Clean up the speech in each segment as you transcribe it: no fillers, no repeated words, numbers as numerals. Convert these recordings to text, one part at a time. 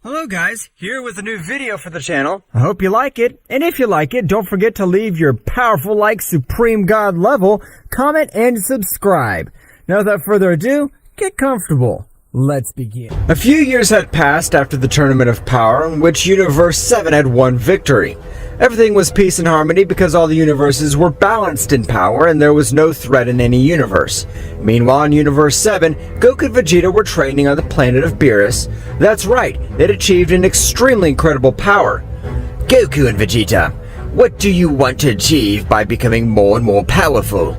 Hello guys, here with a new video for the channel. I hope you like it, and if you like it, don't forget to leave your powerful like Supreme God level, comment, and subscribe. Now without further ado, get comfortable. Let's begin. A few years had passed after the Tournament of Power, in which Universe 7 had won victory. Everything was peace and harmony because all the universes were balanced in power and there was no threat in any universe. Meanwhile, in Universe 7, Goku and Vegeta were training on the planet of Beerus. That's right, they'd achieved an extremely incredible power. Goku and Vegeta, what do you want to achieve by becoming more and more powerful?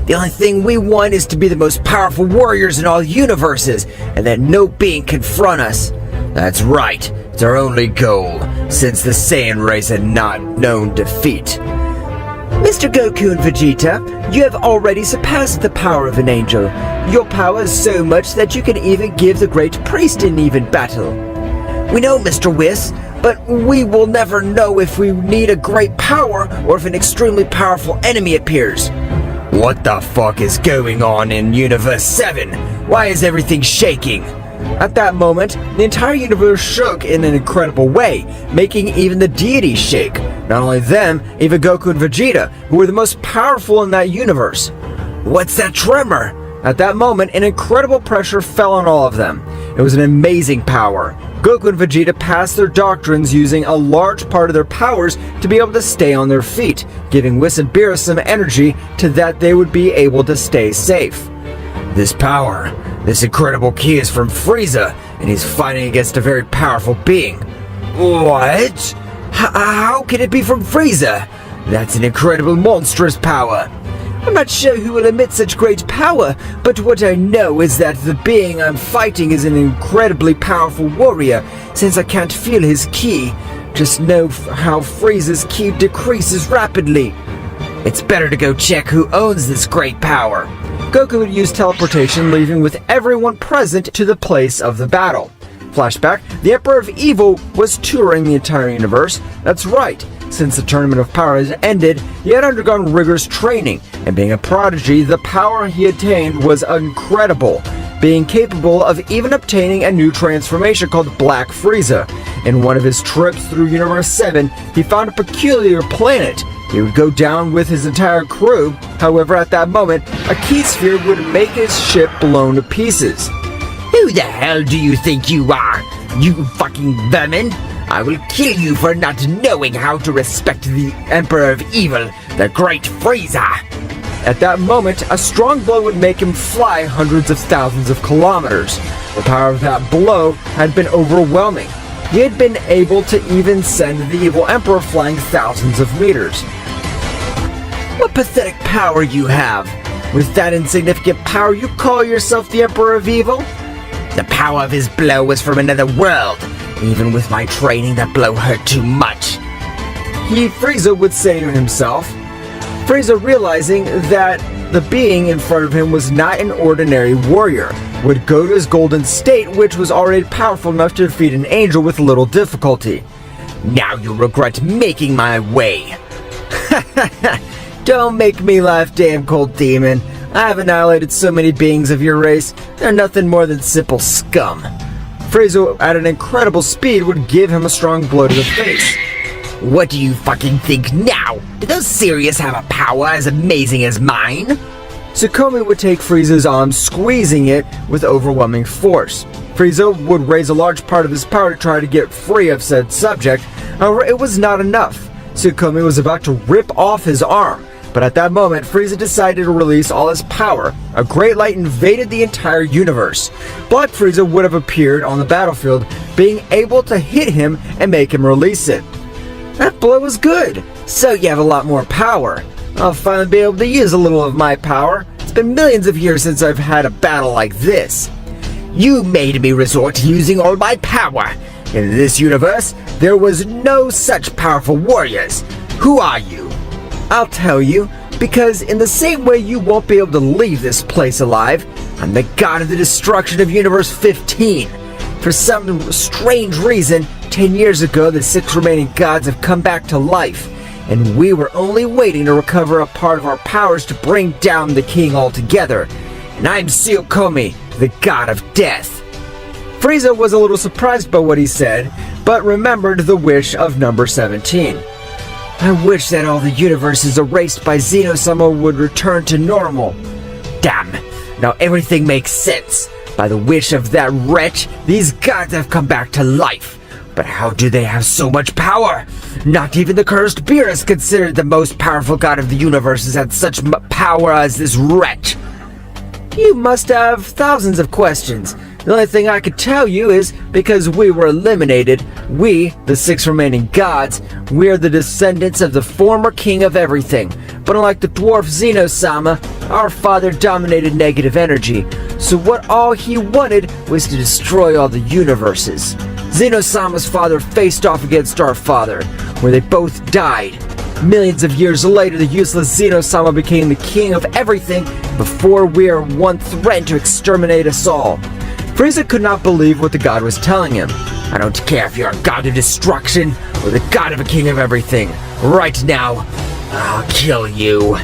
The only thing we want is to be the most powerful warriors in all universes, and that no being can confront us. That's right, it's our only goal, since the Saiyan race had not known defeat. Mr. Goku and Vegeta, you have already surpassed the power of an angel. Your power is so much that you can even give the great priest an even battle. We know, Mr. Whis, but we will never know if we need a great power or if an extremely powerful enemy appears. What the fuck is going on in Universe 7? Why is everything shaking? At that moment, the entire universe shook in an incredible way, making even the deities shake. Not only them, even Goku and Vegeta, who were the most powerful in that universe. What's that tremor? At that moment, an incredible pressure fell on all of them. It was an amazing power. Goku and Vegeta passed their doctrines using a large part of their powers to be able to stay on their feet, giving Whis and Beerus some energy to that they would be able to stay safe. This power, this incredible ki is from Frieza, and he's fighting against a very powerful being. What? How can it be from Frieza? That's an incredible monstrous power. I'm not sure who will emit such great power, but what I know is that the being I'm fighting is an incredibly powerful warrior, since I can't feel his ki. Just know how Frieza's ki decreases rapidly. It's better to go check who owns this great power. Goku would use teleportation, leaving with everyone present to the place of the battle. Flashback, the Emperor of Evil was touring the entire universe. That's right, since the Tournament of Power has ended, he had undergone rigorous training, and being a prodigy, the power he attained was incredible, being capable of even obtaining a new transformation called Black Frieza. In one of his trips through Universe 7, he found a peculiar planet. He would go down with his entire crew. However, at that moment, a ki sphere would make his ship blown to pieces. Who the hell do you think you are, you fucking vermin? I will kill you for not knowing how to respect the Emperor of Evil, the Great Frieza. At that moment, a strong blow would make him fly hundreds of thousands of kilometers. The power of that blow had been overwhelming. He had been able to even send the evil Emperor flying thousands of meters. What pathetic power you have! With that insignificant power, you call yourself the Emperor of Evil? The power of his blow was from another world. Even with my training, that blow hurt too much. Frieza would say to himself. Frieza, realizing that the being in front of him was not an ordinary warrior, would go to his golden state, which was already powerful enough to defeat an angel with little difficulty. Now you'll regret making my way. Don't make me laugh, damn cold demon. I have annihilated so many beings of your race, they're nothing more than simple scum. Frieza, at an incredible speed, would give him a strong blow to the face. What do you fucking think now? Do those Sirius have a power as amazing as mine? Tsukuyomi would take Frieza's arm, squeezing it with overwhelming force. Frieza would raise a large part of his power to try to get free of said subject. However, it was not enough. Tsukuyomi was about to rip off his arm, but at that moment, Frieza decided to release all his power. A great light invaded the entire universe. Black Frieza would have appeared on the battlefield, being able to hit him and make him release it. That blow was good, so you have a lot more power. I'll finally be able to use a little of my power. It's been millions of years since I've had a battle like this. You made me resort to using all my power. In this universe, there was no such powerful warriors. Who are you? I'll tell you, because in the same way you won't be able to leave this place alive, I'm the god of the destruction of Universe 15. For some strange reason, 10 years ago the 6 remaining gods have come back to life, and we were only waiting to recover a part of our powers to bring down the king altogether. And I'm Tsuyokomi, the god of death. Frieza was a little surprised by what he said, but remembered the wish of number 17. I wish that all the universes erased by Zeno-sama would return to normal. Damn, now everything makes sense. By the wish of that wretch, these gods have come back to life. But how do they have so much power? Not even the cursed Beerus, considered the most powerful god of the universe, has had such power as this wretch. You must have thousands of questions. The only thing I could tell you is, because we were eliminated, we, the 6 remaining gods, we are the descendants of the former king of everything. But unlike the dwarf Zeno-sama, our father dominated negative energy, so what all he wanted was to destroy all the universes. Zeno-sama's father faced off against our father, where they both died. Millions of years later, the useless Zeno-sama became the king of everything before we are one threatened to exterminate us all. Frieza could not believe what the god was telling him. I don't care if you're a god of destruction or the god of a king of everything. Right now, I'll kill you.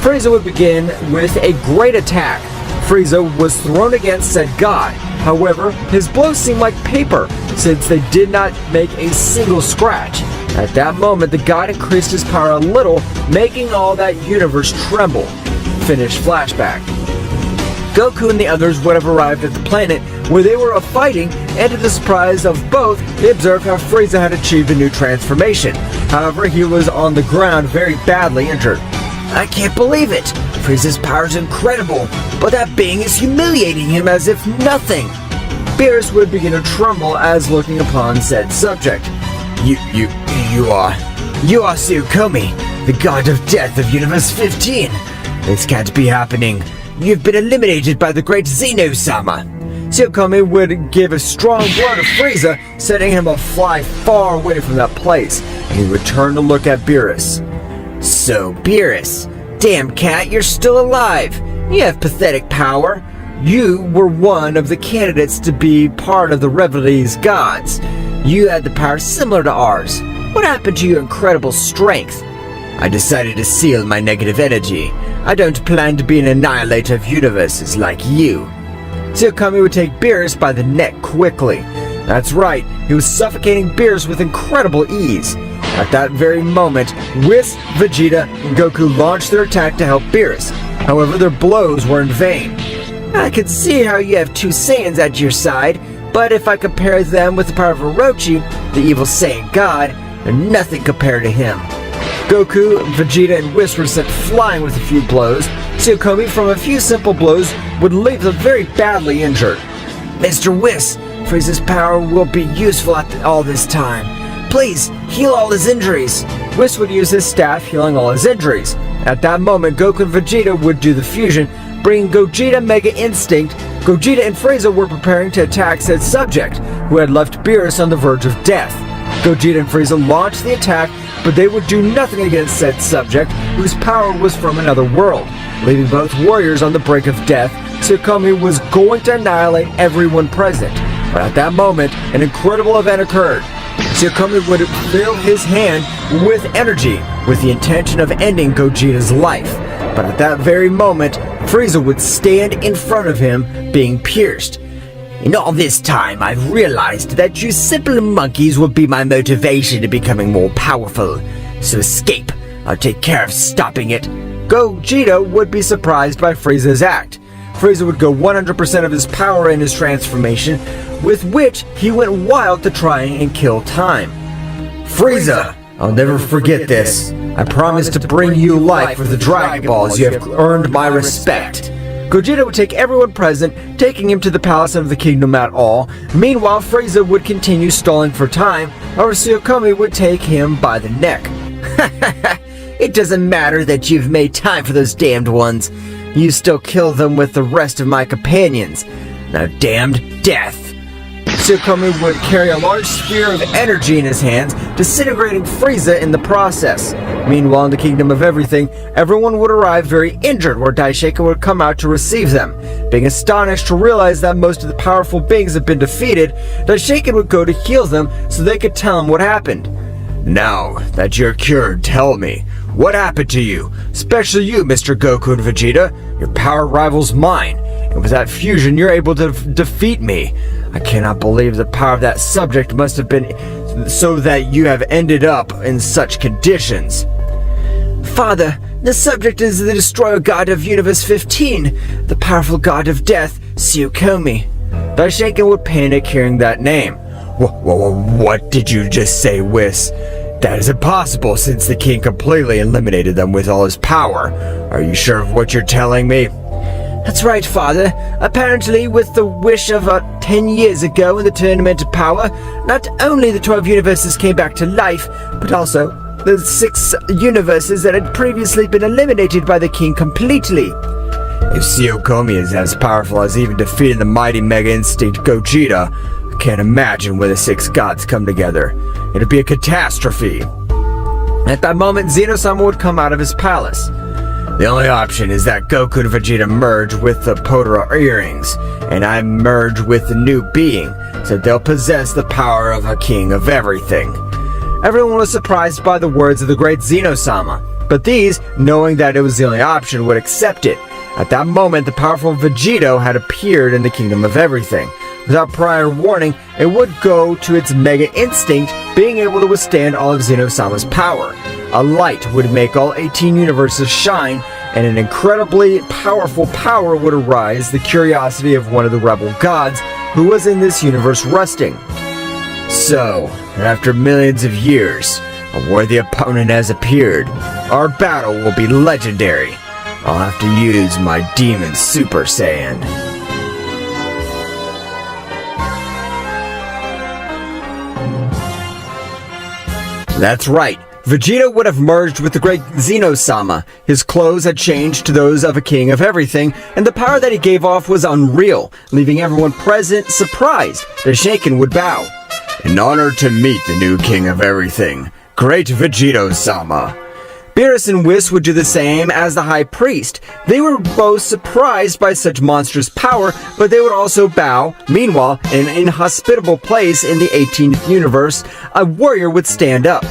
Frieza would begin with a great attack. Frieza was thrown against said god. However, his blows seemed like paper, since they did not make a single scratch. At that moment, the god increased his power a little, making all that universe tremble. Finish flashback. Goku and the others would have arrived at the planet where they were fighting, and to the surprise of both, they observed how Frieza had achieved a new transformation. However, he was on the ground very badly injured. I can't believe it! Frieza's power is incredible, but that being is humiliating him as if nothing. Beerus would begin to tremble as looking upon said subject. You are Tsuyokomi, the god of death of Universe 15. This can't be happening. You've been eliminated by the great Zeno-sama. Tsuyokomi would give a strong blow to Frieza, setting him to fly far away from that place. He returned to look at Beerus. So, Beerus, damn cat, you're still alive. You have pathetic power. You were one of the candidates to be part of the Reveille's gods. You had the power similar to ours. What happened to your incredible strength? I decided to seal my negative energy. I don't plan to be an annihilator of universes like you. Tsuyokomi would take Beerus by the neck quickly. That's right, he was suffocating Beerus with incredible ease. At that very moment, Whis, Vegeta, and Goku launched their attack to help Beerus. However, their blows were in vain. I can see how you have 2 Saiyans at your side, but if I compare them with the power of Orochi, the evil Saiyan god, they're nothing compared to him. Goku, Vegeta, and Whis were sent flying with a few blows. Tsuyokomi, from a few simple blows, would leave them very badly injured. Mr. Whis, Frieza's power will be useful at all this time. Please, heal all his injuries. Whis would use his staff, healing all his injuries. At that moment, Goku and Vegeta would do the fusion, bringing Gogeta Mega Instinct. Gogeta and Frieza were preparing to attack said subject, who had left Beerus on the verge of death. Gogeta and Frieza launched the attack, but they would do nothing against said subject, whose power was from another world. Leaving both warriors on the brink of death, Tsuyokomi was going to annihilate everyone present. But at that moment, an incredible event occurred. Tsuyokomi would fill his hand with energy, with the intention of ending Gogeta's life. But at that very moment, Frieza would stand in front of him, being pierced. In all this time, I've realized that you simple monkeys will be my motivation to becoming more powerful. So escape. I'll take care of stopping it. Gogeta would be surprised by Frieza's act. Frieza would go 100% of his power in his transformation, with which he went wild to try and kill time. Frieza, I'll never forget this. I promise to bring you life with the Dragon Balls. You have earned my respect. Gogeta would take everyone present, taking him to the Palace of the Kingdom at all. Meanwhile, Frieza would continue stalling for time, or Tsuyokomi would take him by the neck. It doesn't matter that you've made time for those damned ones. You still kill them with the rest of my companions. Now, damned death. Tsukuyomi would carry a large sphere of energy in his hands, disintegrating Frieza in the process. Meanwhile, in the Kingdom of Everything, everyone would arrive very injured, where Daishoken would come out to receive them. Being astonished to realize that most of the powerful beings had been defeated, Daishoken would go to heal them so they could tell him what happened. Now that you're cured, tell me, what happened to you? Especially you, Mr. Goku and Vegeta. Your power rivals mine, and with that fusion, you're able to defeat me. I cannot believe the power of that subject must have been so that you have ended up in such conditions. Father, the subject is the destroyer god of Universe 15, the powerful god of death, Tsukuyomi. Daishoken would panic hearing that name. What did you just say, Whis? That is impossible since the king completely eliminated them with all his power. Are you sure of what you're telling me? That's right, Father. Apparently, with the wish of 10 years ago in the Tournament of Power, not only the 12 universes came back to life, but also the 6 universes that had previously been eliminated by the king completely. If Tsukuyomi is as powerful as even defeating the mighty Mega Instinct Gogeta, I can't imagine when the 6 gods come together. It'd be a catastrophe. At that moment, Zeno-sama would come out of his palace. The only option is that Goku and Vegeta merge with the Potara earrings, and I merge with the new being, so they'll possess the power of a king of everything. Everyone was surprised by the words of the great Zeno-sama, but these, knowing that it was the only option, would accept it. At that moment, the powerful Vegeta had appeared in the Kingdom of Everything. Without prior warning, it would go to its Mega Instinct, being able to withstand all of Zeno-sama's power. A light would make all 18 universes shine, and an incredibly powerful power would arise, the curiosity of one of the rebel gods who was in this universe resting. So, after millions of years, a worthy opponent has appeared. Our battle will be legendary. I'll have to use my Demon Super Saiyan. That's right. Vegeta would have merged with the great Zeno-sama. His clothes had changed to those of a king of everything, and the power that he gave off was unreal, leaving everyone present surprised. Daishoken would bow. In honor to meet the new king of everything, great Vegeta-sama. Beerus and Whis would do the same as the High Priest. They were both surprised by such monstrous power, but they would also bow. Meanwhile, in an inhospitable place in the 18th universe, a warrior would stand up.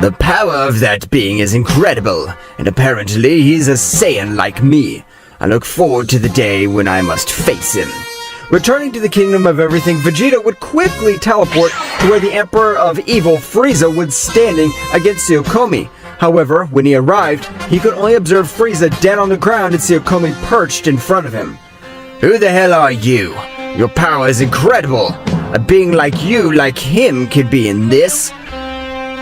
The power of that being is incredible, and apparently he's a Saiyan like me. I look forward to the day when I must face him. Returning to the Kingdom of Everything, Vegeta would quickly teleport to where the Emperor of Evil, Frieza, was standing against Tsukuyomi. However, when he arrived, he could only observe Frieza dead on the ground and Tsukuyomi perched in front of him. Who the hell are you? Your power is incredible. A being like you, like him, could be in this.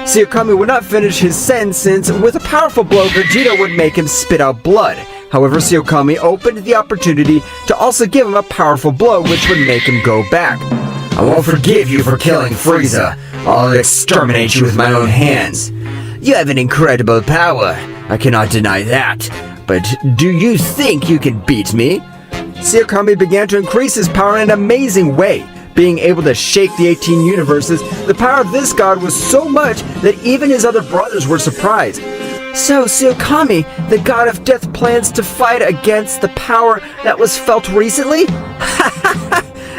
Tsukuyomi would not finish his sentence since, with a powerful blow, Vegeta would make him spit out blood. However, Tsukuyomi opened the opportunity to also give him a powerful blow, which would make him go back. I won't forgive you for killing Frieza. I'll exterminate you with my own hands. You have an incredible power. I cannot deny that. But do you think you can beat me? Tsukuyomi began to increase his power in an amazing way. Being able to shake the 18 universes, the power of this god was so much that even his other brothers were surprised. So Tsukuyomi, the god of death, plans to fight against the power that was felt recently?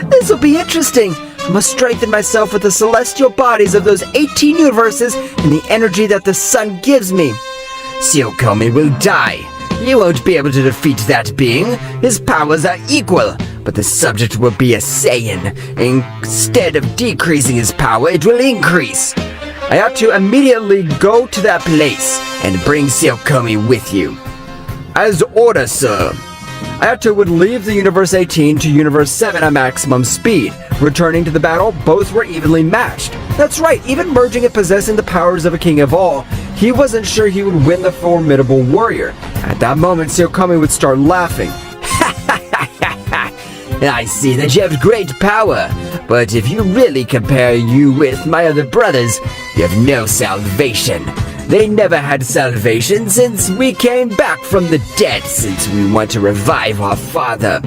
This will be interesting. I must strengthen myself with the celestial bodies of those 18 universes and the energy that the sun gives me. Tsukuyomi will die. You won't be able to defeat that being. His powers are equal, but the subject will be a Saiyan. Instead of decreasing his power, it will increase. I have to immediately go to that place and bring Tsukuyomi with you. As ordered, sir. Ayato would leave the Universe 18 to Universe 7 at maximum speed. Returning to the battle, both were evenly matched. That's right, even merging and possessing the powers of a king of all, he wasn't sure he would win the formidable warrior. At that moment, Tsukuyomi would start laughing. I see that you have great power, but if you really compare you with my other brothers, you have no salvation. They never had salvation since we came back from the dead, since we want to revive our father.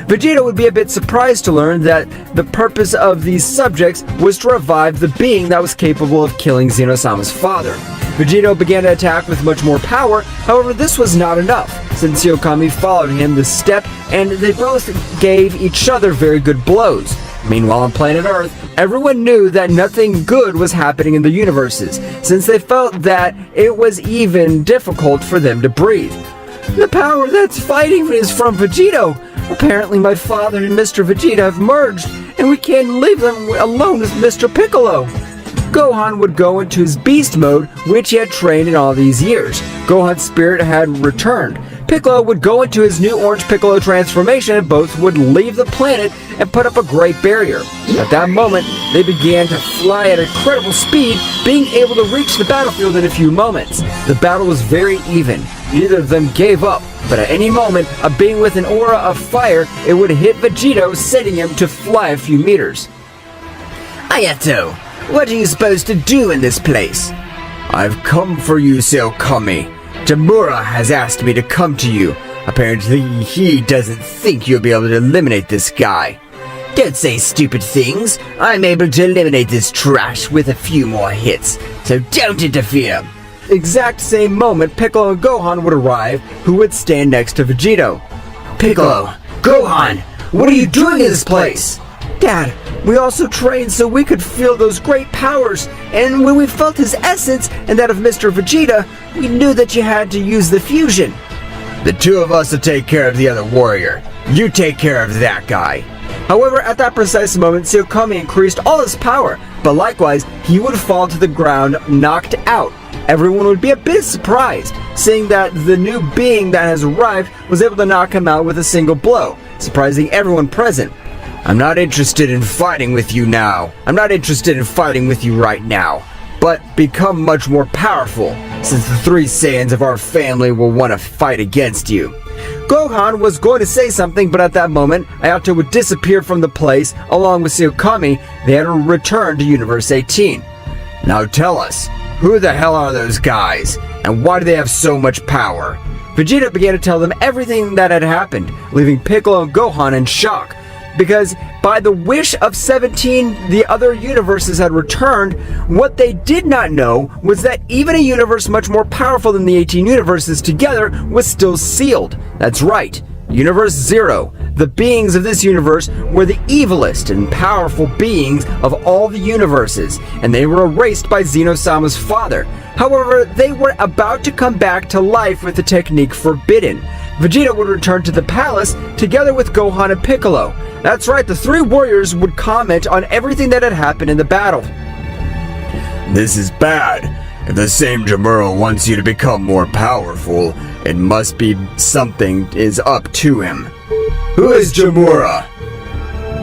Vegeta would be a bit surprised to learn that the purpose of these subjects was to revive the being that was capable of killing Zeno-sama's father. Vegeta began to attack with much more power, however this was not enough, since Zeno-sama followed him this step and they both gave each other very good blows. Meanwhile on planet Earth, everyone knew that nothing good was happening in the universes, since they felt that it was even difficult for them to breathe. The power that's fighting is from Vegeta. Apparently my father and Mr. Vegeta have merged, and we can't leave them alone with Mr. Piccolo. Gohan would go into his beast mode, which he had trained in all these years. Gohan's spirit had returned. Piccolo would go into his new Orange Piccolo transformation, and both would leave the planet and put up a great barrier. At that moment, they began to fly at incredible speed, being able to reach the battlefield in a few moments. The battle was very even. Neither of them gave up, but at any moment, a being with an aura of fire, it would hit Vegeta, setting him to fly a few meters. Ayato, what are you supposed to do in this place? I've come for you, Zeno-sama. Jamura has asked me to come to you. Apparently, he doesn't think you'll be able to eliminate this guy. Don't say stupid things. I'm able to eliminate this trash with a few more hits, so don't interfere. Exact same moment, Piccolo and Gohan would arrive, who would stand next to Vegeta. Piccolo, Gohan, what are you doing in this place? Dad, we also trained so we could feel those great powers, and when we felt his essence and that of Mr. Vegeta, we knew that you had to use the fusion. The two of us will take care of the other warrior. You take care of that guy. However, at that precise moment, Zeno-sama increased all his power, but likewise, he would fall to the ground, knocked out. Everyone would be a bit surprised, seeing that the new being that has arrived was able to knock him out with a single blow, surprising everyone present. I'm not interested in fighting with you now. I'm not interested in fighting with you right now. But become much more powerful, since the three Saiyans of our family will want to fight against you. Gohan was going to say something, but at that moment, Ayato would disappear from the place, along with Zeno-sama. They had to return to Universe 18. Now tell us, who the hell are those guys, and why do they have so much power? Vegeta began to tell them everything that had happened, leaving Piccolo and Gohan in shock. Because by the wish of 17, the other universes had returned. What they did not know was that even a universe much more powerful than the 18 universes together was still sealed. That's right, Universe 0. The beings of this universe were the evilest and powerful beings of all the universes, and they were erased by Zeno-sama's father. However, they were about to come back to life with the technique forbidden. Vegeta would return to the palace together with Gohan and Piccolo. That's right, the three warriors would comment on everything that had happened in the battle. This is bad. If the same Jamura wants you to become more powerful, it must be something is up to him. Who is Jamura?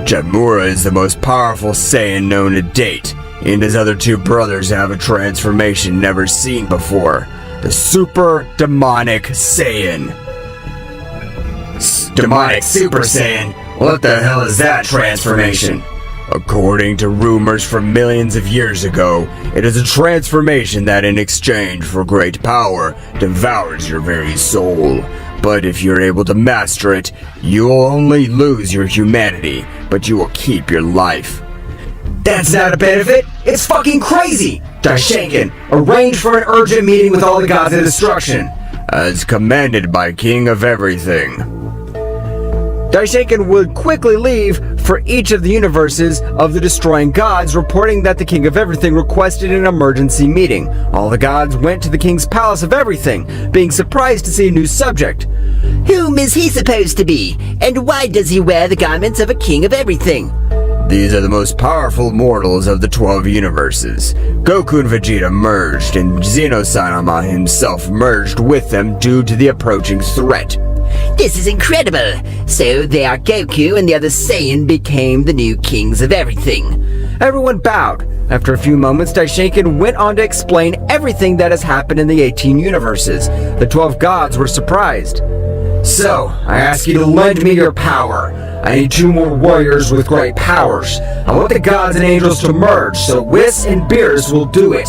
Jamura is the most powerful Saiyan known to date, and his other two brothers have a transformation never seen before. The Super Demonic Saiyan. Demonic Super Saiyan? What the hell is that transformation? According to rumors from millions of years ago, it is a transformation that in exchange for great power devours your very soul. But if you're able to master it, you will only lose your humanity, but you will keep your life. That's not a benefit! It's fucking crazy! Daishenkin, arrange for an urgent meeting with all the gods of destruction. As commanded by King of Everything. Daishenkin would quickly leave for each of the universes of the destroying gods, reporting that the King of Everything requested an emergency meeting. All the gods went to the King's Palace of Everything, being surprised to see a new subject. Whom is he supposed to be? And why does he wear the garments of a King of Everything? These are the most powerful mortals of the 12 universes. Goku and Vegeta merged, and Zeno-sama himself merged with them due to the approaching threat. This is incredible! So they are Goku and the other Saiyan became the new kings of everything. Everyone bowed. After a few moments, Daishenkin went on to explain everything that has happened in the 18 universes. The 12 gods were surprised. So, I ask you to lend me your power. I need 2 more warriors with great powers. I want the gods and angels to merge, so Whis and Beerus will do it.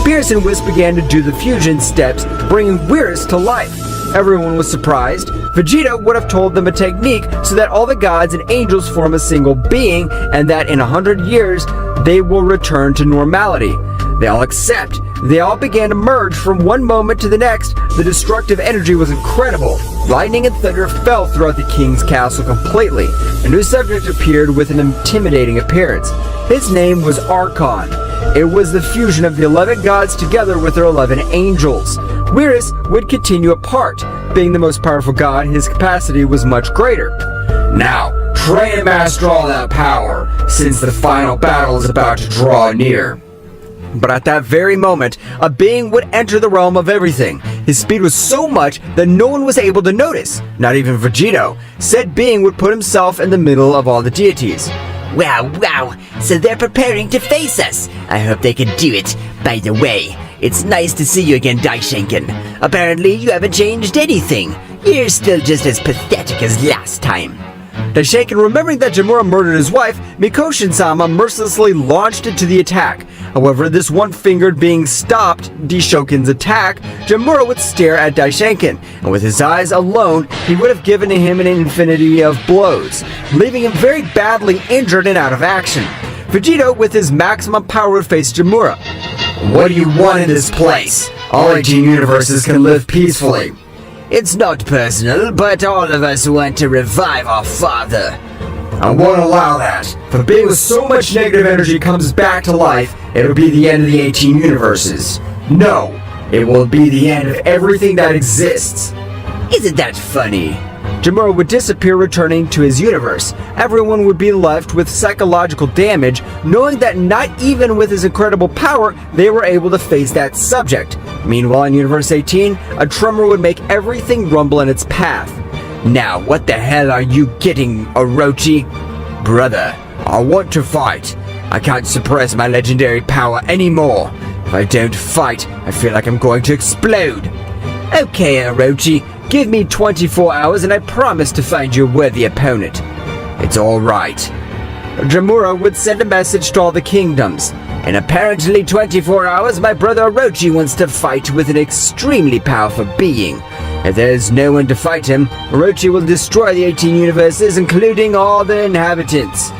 Beerus and Whis began to do the fusion steps, bringing Beerus to life. Everyone was surprised. Vegeta would have told them a technique so that all the gods and angels form a single being, and that in 100 years they will return to normality. They all accept. They all began to merge from one moment to the next. The destructive energy was incredible. Lightning and thunder fell throughout the king's castle completely. A new subject appeared with an intimidating appearance. His name was Archon. It was the fusion of the 11 gods together with their 11 angels. Whirus would continue apart. Being the most powerful god, his capacity was much greater. Now, train and master all that power, since the final battle is about to draw near. But at that very moment, a being would enter the realm of everything. His speed was so much that no one was able to notice, not even Vegeta. Said being would put himself in the middle of all the deities. Wow, so they're preparing to face us. I hope they can do it. By the way, it's nice to see you again, Daishenkin. Apparently you haven't changed anything. You're still just as pathetic as last time. Daishenkin, remembering that Jamura murdered his wife, Zeno-sama mercilessly launched into the attack. However, this one-fingered being stopped Daishokin's attack. Jamura would stare at Daishenkin, and with his eyes alone, he would have given him an infinity of blows, leaving him very badly injured and out of action. Vegeta, with his maximum power, would face Jamura. What do you want in this place? All 18 universes can live peacefully. It's not personal, but all of us want to revive our father. I won't allow that. If a being with so much negative energy comes back to life, it'll be the end of the 18 universes. No, it will be the end of everything that exists. Isn't that funny? Jamura would disappear, returning to his universe. Everyone would be left with psychological damage, knowing that not even with his incredible power, they were able to face that subject. Meanwhile, in Universe 18, a tremor would make everything rumble in its path. Now, what the hell are you getting, Orochi? Brother, I want to fight. I can't suppress my legendary power anymore. If I don't fight, I feel like I'm going to explode. Okay, Orochi. Give me 24 hours and I promise to find you a worthy opponent. It's all right. Jamura would send a message to all the kingdoms. In apparently 24 hours, my brother Orochi wants to fight with an extremely powerful being. If there's no one to fight him, Orochi will destroy the 18 universes, including all the inhabitants.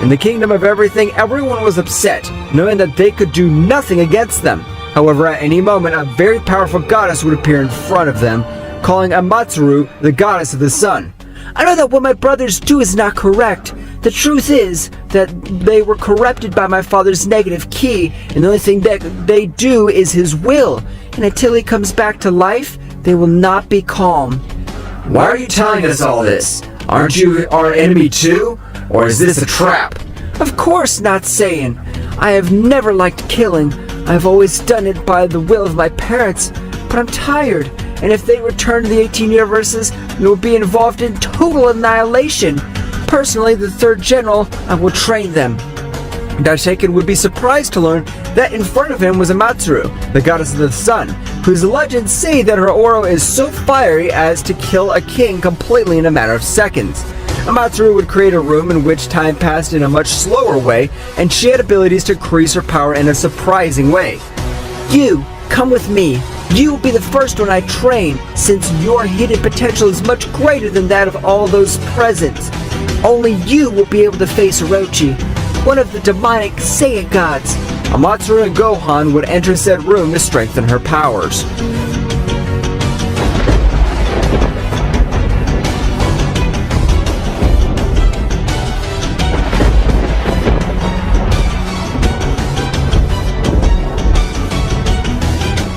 In the kingdom of everything, everyone was upset, knowing that they could do nothing against them. However, at any moment, a very powerful goddess would appear in front of them, calling Amatsuru the goddess of the sun. I know that what my brothers do is not correct. The truth is that they were corrupted by my father's negative ki, and the only thing that they do is his will. And until he comes back to life, they will not be calm. Why are you telling us all this? Aren't you our enemy too? Or is this a trap? Of course not, Saiyan. I have never liked killing. I've always done it by the will of my parents. But I'm tired. And if they return to the 18 universes, we will be involved in total annihilation. Personally, the third general, I will train them. Daishokin would be surprised to learn that in front of him was Amatsuru, the goddess of the sun, whose legends say that her aura is so fiery as to kill a king completely in a matter of seconds. Amatsuru would create a room in which time passed in a much slower way, and she had abilities to increase her power in a surprising way. You, come with me. You will be the first one I train, since your hidden potential is much greater than that of all those present. Only you will be able to face Orochi, one of the demonic Saiyan gods. Amatsuru and Gohan would enter said room to strengthen her powers.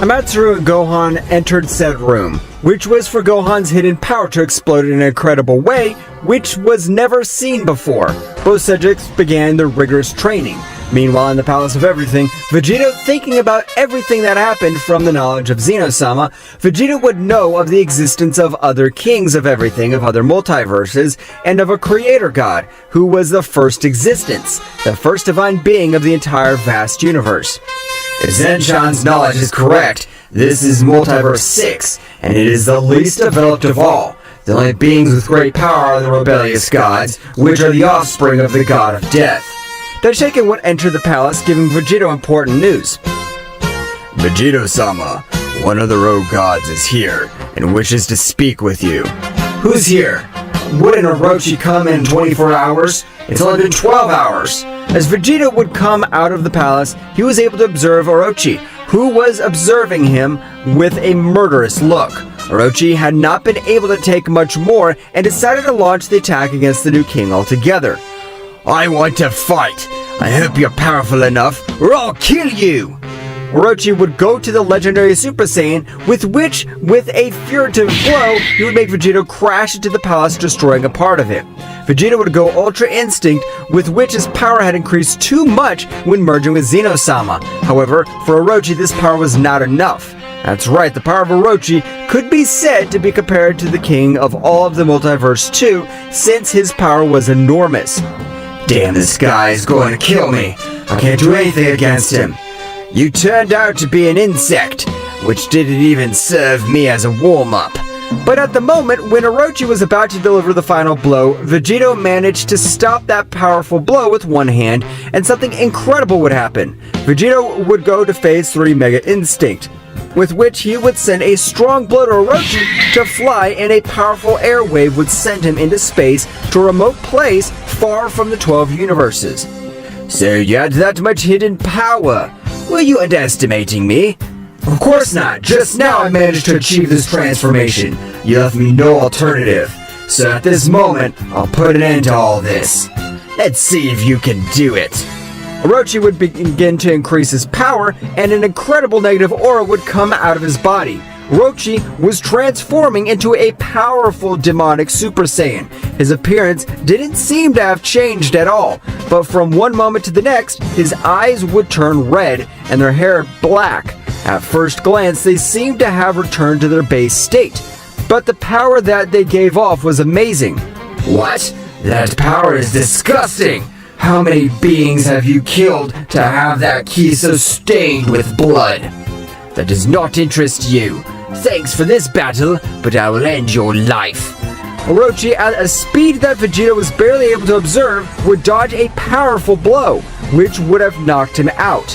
Amatsuru and Gohan entered said room, which was for Gohan's hidden power to explode in an incredible way, which was never seen before. Both subjects began their rigorous training. Meanwhile, in the Palace of Everything, Vegeta, thinking about everything that happened from the knowledge of Zeno-sama, Vegeta would know of the existence of other kings of everything, of other multiverses, and of a creator god, who was the first existence, the first divine being of the entire vast universe. If Zenshan's knowledge is correct, this is Multiverse 6, and it is the least developed of all. The only beings with great power are the rebellious gods, which are the offspring of the god of death. Daishokin would enter the palace, giving Vegeta important news. Vegeta-sama, One of the rogue gods is here and wishes to speak with you. Who's here? Wouldn't Orochi come in 24 hours? It's only been 12 hours. As Vegeta would come out of the palace, he was able to observe Orochi, who was observing him with a murderous look. Orochi had not been able to take much more and decided to launch the attack against the new king altogether. I want to fight. I hope you're powerful enough or I'll kill you. Orochi would go to the legendary Super Saiyan, with a furtive blow, he would make Vegeta crash into the palace, destroying a part of it. Vegeta would go Ultra Instinct, with which his power had increased too much when merging with Zeno-sama. However, for Orochi, this power was not enough. That's right, the power of Orochi could be said to be compared to the king of all of the multiverse too, since his power was enormous. Damn, this guy is going to kill me. I can't do anything against him. You turned out to be an insect, which didn't even serve me as a warm-up. But at the moment when Orochi was about to deliver the final blow, Vegeta managed to stop that powerful blow with one hand, and something incredible would happen. Vegeta would go to Phase 3 Mega Instinct, with which he would send a strong blow to Orochi to fly, and a powerful air wave would send him into space to a remote place far from the 12 universes. So you had that much hidden power. Were you underestimating me? Of course not. Just now I managed to achieve this transformation. You left me no alternative. So at this moment, I'll put an end to all this. Let's see if you can do it. Orochi would begin to increase his power, and an incredible negative aura would come out of his body. Orochi was transforming into a powerful demonic Super Saiyan. His appearance didn't seem to have changed at all, but from one moment to the next, his eyes would turn red and their hair black. At first glance, they seemed to have returned to their base state, but the power that they gave off was amazing. What? That power is disgusting! How many beings have you killed to have that ki so stained with blood? That does not interest you. Thanks for this battle, but I will end your life. Orochi, at a speed that Vegeta was barely able to observe, would dodge a powerful blow, which would have knocked him out.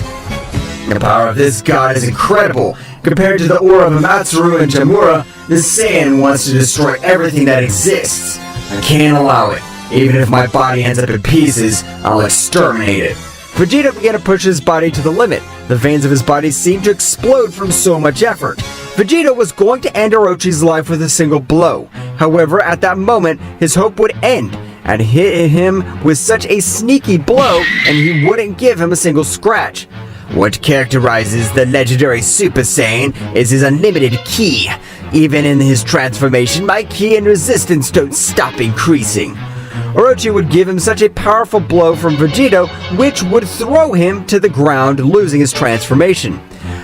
The power of this god is incredible. Compared to the aura of Amatsuru and Tamura, this Saiyan wants to destroy everything that exists. I can't allow it. Even if my body ends up in pieces, I'll exterminate it. Vegeta began to push his body to the limit. The veins of his body seemed to explode from so much effort. Vegeta was going to end Orochi's life with a single blow. However, at that moment, his hope would end, and hit him with such a sneaky blow, and he wouldn't give him a single scratch. What characterizes the legendary Super Saiyan is his unlimited ki. Even in his transformation, my ki and resistance don't stop increasing. Orochi would give him such a powerful blow from Vegeta, which would throw him to the ground, losing his transformation.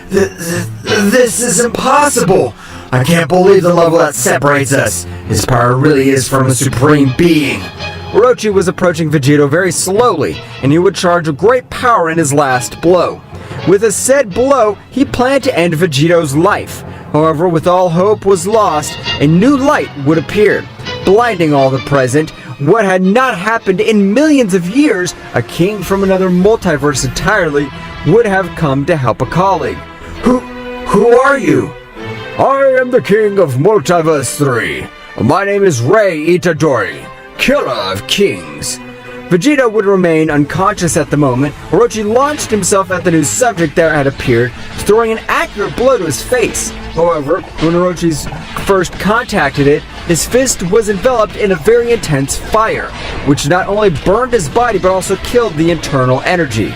This is impossible! I can't believe the level that separates us. His power really is from a supreme being. Orochi was approaching Vegeta very slowly, and he would charge a great power in his last blow. With a said blow, he planned to end Vegeta's life. However, with all hope was lost, a new light would appear, blinding all the present. What had not happened in millions of years, a king from another multiverse entirely, would have come to help a colleague. Who are you? I am the king of Multiverse 3. My name is Rei Itadori, killer of kings. Vegeta would remain unconscious at the moment. Orochi launched himself at the new subject that had appeared, throwing an accurate blow to his face. However, when Orochi's first contacted it, his fist was enveloped in a very intense fire, which not only burned his body but also killed the internal energy.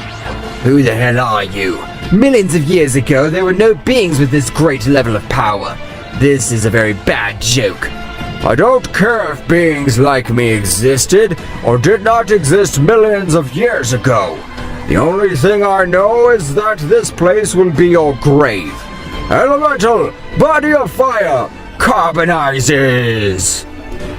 Who the hell are you? Millions of years ago, there were no beings with this great level of power. This is a very bad joke. I don't care if beings like me existed or did not exist millions of years ago. The only thing I know is that this place will be your grave. Elemental, body of fire, carbonizes!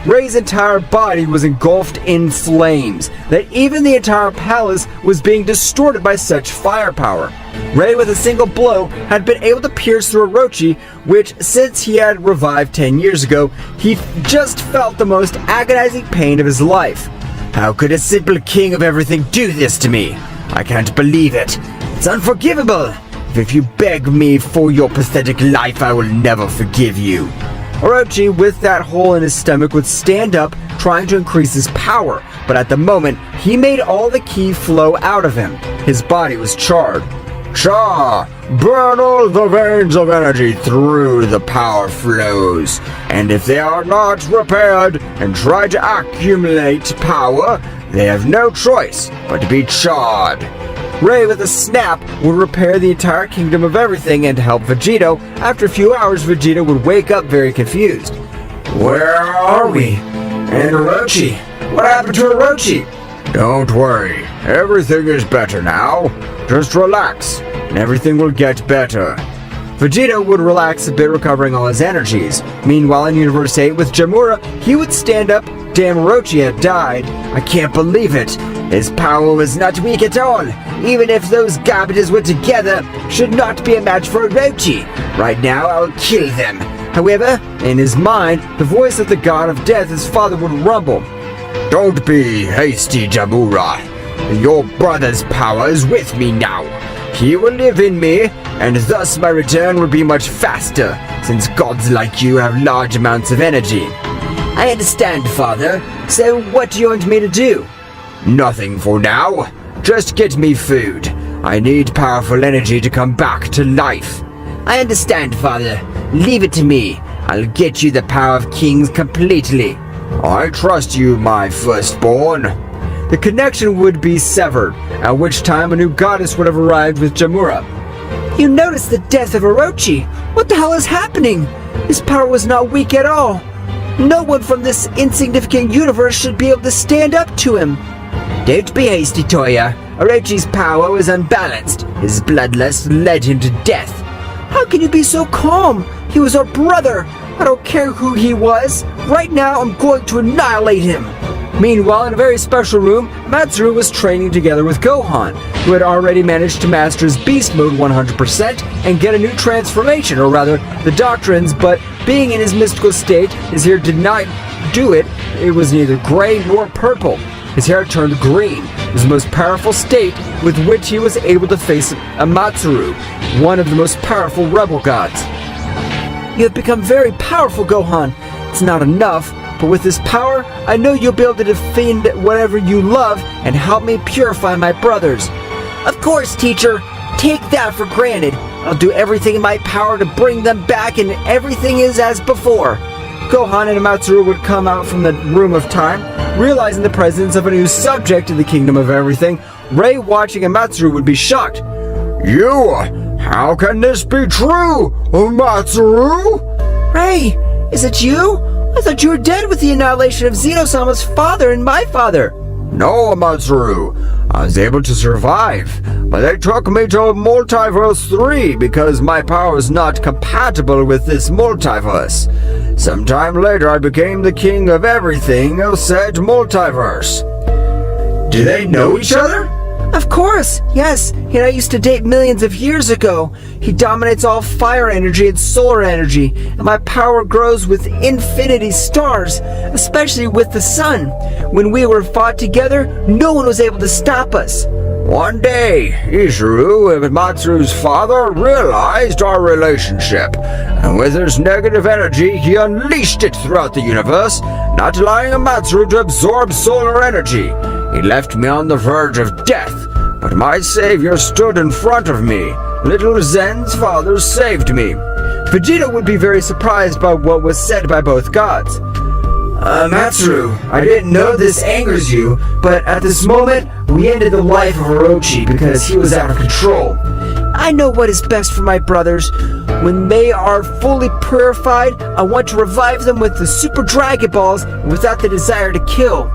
Rei's entire body was engulfed in flames, that even the entire palace was being distorted by such firepower. Rei, with a single blow, had been able to pierce through Orochi, which, since he had revived 10 years ago, he just felt the most agonizing pain of his life. How could a simple king of everything do this to me? I can't believe it. It's unforgivable. If you beg me for your pathetic life, I will never forgive you. Orochi, with that hole in his stomach, would stand up, trying to increase his power, but at the moment, he made all the ki flow out of him. His body was charred. Cha! Burn all the veins of energy through the power flows, and if they are not repaired and try to accumulate power, they have no choice but to be charred. Ray, with a snap, would repair the entire kingdom of everything and help Vegeta. After a few hours, Vegeta would wake up very confused. Where are we? And Orochi? What happened to Orochi? Don't worry, everything is better now. Just relax, and everything will get better. Vegeta would relax a bit, recovering all his energies. Meanwhile, in Universe 8 with Jamura, he would stand up. Damn, Orochi had died. I can't believe it. His power was not weak at all. Even if those garbages were together, should not be a match for Orochi. Right now, I'll kill them. However, in his mind, the voice of the god of death, his father, would rumble. Don't be hasty, Jamura. Your brother's power is with me now. He will live in me, and thus my return will be much faster, since gods like you have large amounts of energy. I understand, Father. So what do you want me to do? Nothing for now. Just get me food. I need powerful energy to come back to life. I understand, Father. Leave it to me. I'll get you the power of kings completely. I trust you, my firstborn. The connection would be severed, at which time a new goddess would have arrived with Jamura. You noticed the death of Orochi. What the hell is happening? His power was not weak at all. No one from this insignificant universe should be able to stand up to him. Don't be hasty, Toya. Orochi's power was unbalanced. His bloodlust led him to death. How can you be so calm? He was our brother. I don't care who he was. Right now, I'm going to annihilate him. Meanwhile, in a very special room, Matsuru was training together with Gohan, who had already managed to master his beast mode 100% and get a new transformation, or rather, the doctrines, but being in his mystical state, his hair did not do it. It was neither gray nor purple. His hair turned green. It was the most powerful state with which he was able to face Matsuru, one of the most powerful rebel gods. You have become very powerful, Gohan. It's not enough, but with this power, I know you'll be able to defend whatever you love and help me purify my brothers. Of course, teacher. Take that for granted. I'll do everything in my power to bring them back, and everything is as before. Gohan and Matsuru would come out from the room of time, realizing the presence of a new subject in the kingdom of everything. Ray, watching Matsuru, would be shocked. You? How can this be true, Matsuru? Ray, is it you? I thought you were dead with the annihilation of Zeno-sama's father and my father. No, Matsuru. I was able to survive, but they took me to Multiverse 3 because my power is not compatible with this multiverse. Sometime later, I became the king of everything of said multiverse. Do they know each other? Of course, yes. He and I used to date millions of years ago. He dominates all fire energy and solar energy, and my power grows with infinity stars, especially with the sun. When we were fought together, no one was able to stop us. One day, Izuru and Matsuru's father realized our relationship, and with his negative energy, he unleashed it throughout the universe, not allowing Matsuru to absorb solar energy. He left me on the verge of death, but my savior stood in front of me. Little Zen's father saved me. Vegeta would be very surprised by what was said by both gods. Matsuru, I didn't know this angers you, but at this moment, we ended the life of Orochi because he was out of control. I know what is best for my brothers. When they are fully purified, I want to revive them with the Super Dragon Balls without the desire to kill.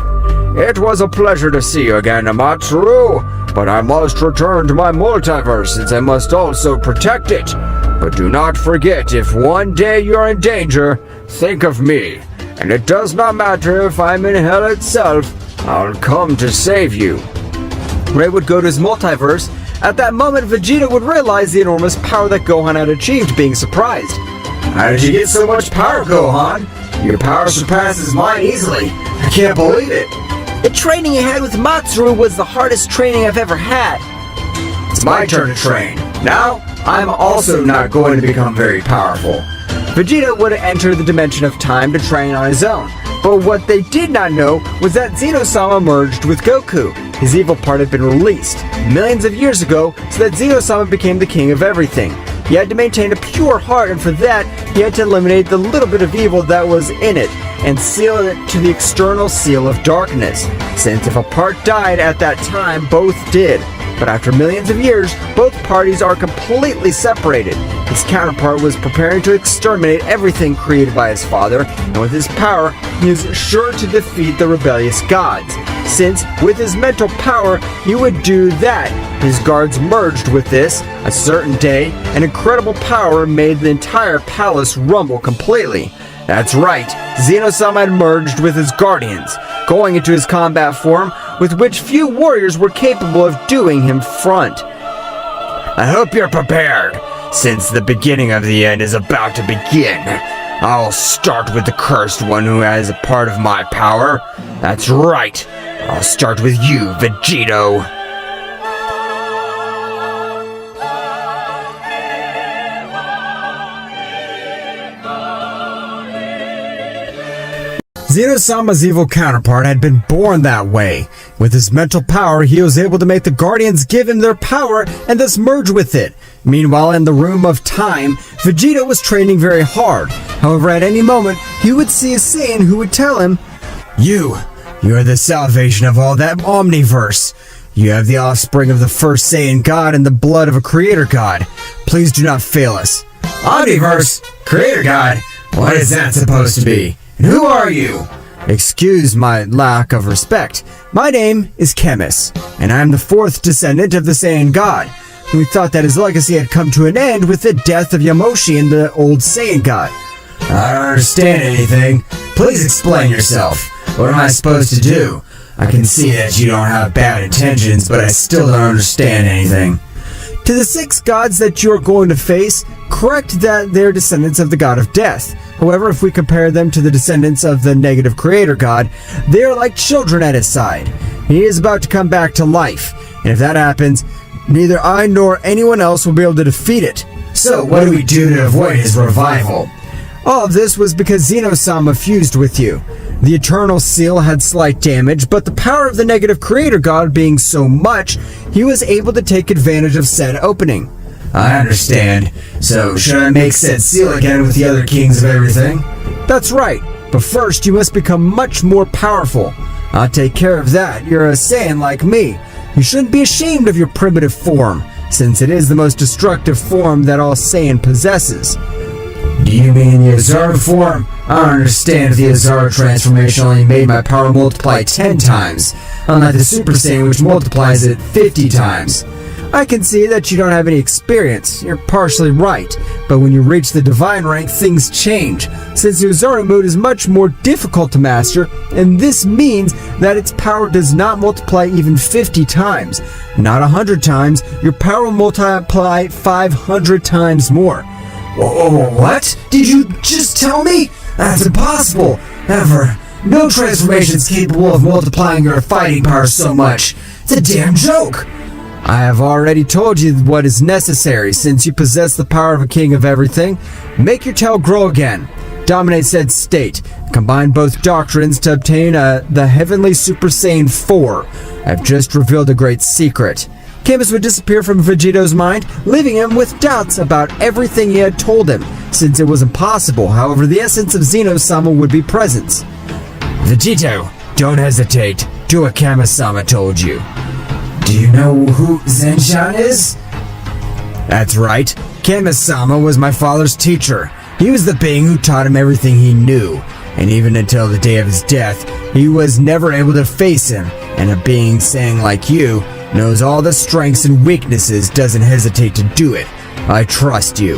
It was a pleasure to see you again, Matsuru, but I must return to my multiverse since I must also protect it. But do not forget, if one day you're in danger, think of me. And it does not matter if I'm in hell itself, I'll come to save you. Ray would go to his multiverse. At that moment, Vegeta would realize the enormous power that Gohan had achieved, being surprised. How did you get so much power, Gohan? Your power surpasses mine easily. I can't believe it. The training I had with Matsuru was the hardest training I've ever had. It's my turn to train. Now, I'm also not going to become very powerful. Vegeta would enter the dimension of time to train on his own, but what they did not know was that Zeno-sama merged with Goku. His evil part had been released millions of years ago, so that Zeno-sama became the king of everything. He had to maintain a pure heart, and for that, he had to eliminate the little bit of evil that was in it, and seal it to the external seal of darkness, since if a part died at that time, both did. But after millions of years, both parties are completely separated. His counterpart was preparing to exterminate everything created by his father, and with his power, he was sure to defeat the rebellious gods. Since, with his mental power, he would do that. His guards merged with this. A certain day, an incredible power made the entire palace rumble completely. That's right, Zeno-sama had merged with his guardians, going into his combat form, with which few warriors were capable of doing him front. I hope you're prepared, since the beginning of the end is about to begin. I'll start with the cursed one who has a part of my power. That's right, I'll start with you, Vegito. Zeno-sama's evil counterpart had been born that way. With his mental power, he was able to make the Guardians give him their power and thus merge with it. Meanwhile, in the room of time, Vegeta was training very hard. However, at any moment, he would see a Saiyan who would tell him, You are the salvation of all that omniverse. You have the offspring of the first Saiyan God and the blood of a creator god. Please do not fail us. Omniverse? Creator God? What is that supposed to be? And who are you? Excuse my lack of respect. My name is Chemis, and I am the fourth descendant of the Saiyan God. We thought that his legacy had come to an end with the death of Yamoshi and the old Saiyan God. I don't understand anything. Please explain yourself. What am I supposed to do? I can see that you don't have bad intentions, but I still don't understand anything. To the 6 gods that you are going to face, correct that they're descendants of the god of death. However, if we compare them to the descendants of the negative creator god, they are like children at his side. He is about to come back to life, and if that happens, neither I nor anyone else will be able to defeat it. So what do we do to avoid his revival? All of this was because Zeno-sama fused with you. The Eternal Seal had slight damage, but the power of the negative creator god being so much, he was able to take advantage of said opening. I understand. So, should I make said seal again with the other kings of everything? That's right, but first you must become much more powerful. I'll take care of that. You're a Saiyan like me. You shouldn't be ashamed of your primitive form, since it is the most destructive form that all Saiyan possesses. Do you mean the Azara form? I don't understand if the Azara transformation only made my power multiply 10 times, unlike the Super Saiyan which multiplies it 50 times. I can see that you don't have any experience. You're partially right, but when you reach the divine rank, things change, since the Uzara mode is much more difficult to master, and this means that its power does not multiply even 50 times. Not 100 times, your power will multiply 500 times more. Whoa, what? Did you just tell me? That's impossible. Ever. No transformation is capable of multiplying your fighting power so much. It's a damn joke. I have already told you what is necessary, since you possess the power of a king of everything. Make your tail grow again. Dominate said state. Combine both doctrines to obtain the Heavenly Super Saiyan 4. I've just revealed a great secret. Chemis would disappear from Vegeto's mind, leaving him with doubts about everything he had told him, since it was impossible. However, the essence of Zeno-sama would be present. Vegito, don't hesitate. Do what Kami-sama told you. Do you know who Zenshan is? That's right. Kami-sama was my father's teacher. He was the being who taught him everything he knew, and even until the day of his death, he was never able to face him, and a being saying like you knows all the strengths and weaknesses doesn't hesitate to do it. I trust you.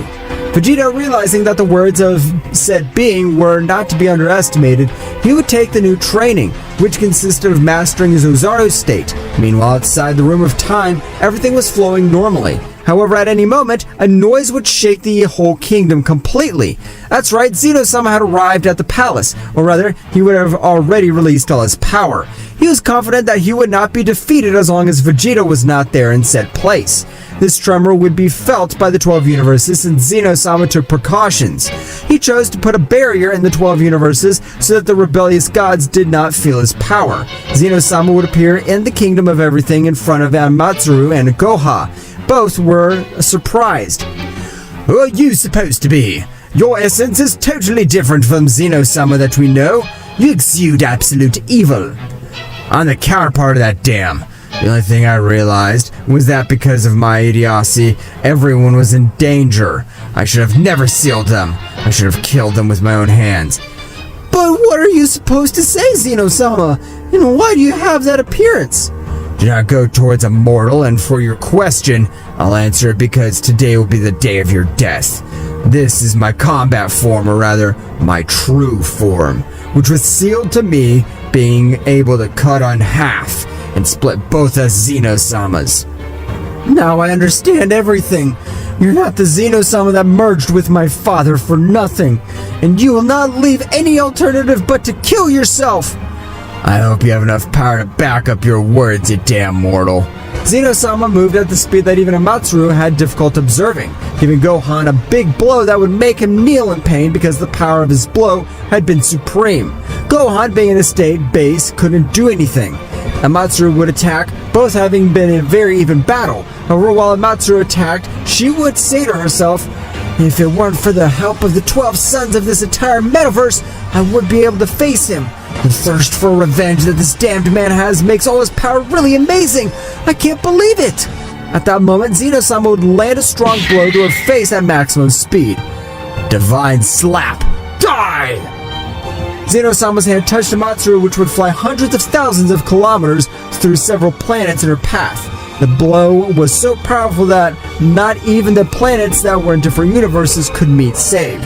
Vegeta, realizing that the words of said being were not to be underestimated, he would take the new training, which consisted of mastering his Ozaru state. Meanwhile, outside the room of time, everything was flowing normally. However, at any moment, a noise would shake the whole kingdom completely. That's right, Zeno-sama had arrived at the palace, or rather, he would have already released all his power. He was confident that he would not be defeated as long as Vegeta was not there in said place. This tremor would be felt by the 12 universes since Zeno-sama took precautions. He chose to put a barrier in the 12 universes so that the rebellious gods did not feel his power. Zeno-sama would appear in the Kingdom of Everything in front of Amaterasu and Goha. Both were surprised. Who are you supposed to be? Your essence is totally different from Zeno-sama that we know. You exude absolute evil. I'm the counterpart of that dam. The only thing I realized was that because of my idiocy, everyone was in danger. I should have never sealed them. I should have killed them with my own hands. But what are you supposed to say, Zeno-sama? And why do you have that appearance? Do not go towards a mortal, and for your question, I'll answer it because today will be the day of your death. This is my combat form, or rather, my true form, which was sealed to me being able to cut on half and split both as Zeno-samas. Now I understand everything. You're not the Zeno-sama that merged with my father for nothing, and you will not leave any alternative but to kill yourself. I hope you have enough power to back up your words, you damn mortal. Zeno-sama moved at the speed that even Amaterasu had difficult observing, giving Gohan a big blow that would make him kneel in pain because the power of his blow had been supreme. Gohan, being in a state base, couldn't do anything. Amaterasu would attack, both having been in a very even battle. However, while Amaterasu attacked, she would say to herself, "If it weren't for the help of the 12 sons of this entire metaverse, I would be able to face him. The thirst for revenge that this damned man has makes all his power really amazing. I can't believe it." At that moment, Zeno-sama would land a strong blow to her face at maximum speed. Divine slap. Die! Zeno-sama's hand touched Amaterasu, which would fly hundreds of thousands of kilometers through several planets in her path. The blow was so powerful that not even the planets that were in different universes could meet saved.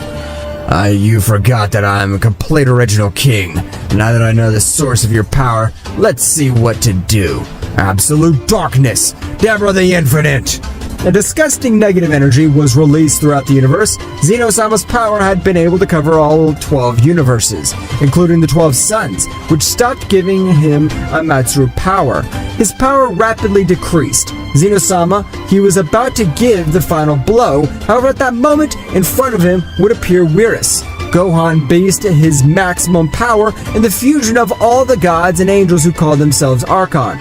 You forgot that I am a complete original king. Now that I know the source of your power, let's see what to do. Absolute darkness. Deborah the Infinite. A disgusting negative energy was released throughout the universe. Zeno-sama's power had been able to cover all 12 universes, including the 12 suns, which stopped giving him Amaterasu power. His power rapidly decreased. Zeno-sama, he was about to give the final blow. However, at that moment, in front of him would appear Whirus. Gohan based his maximum power in the fusion of all the gods and angels who called themselves Archon.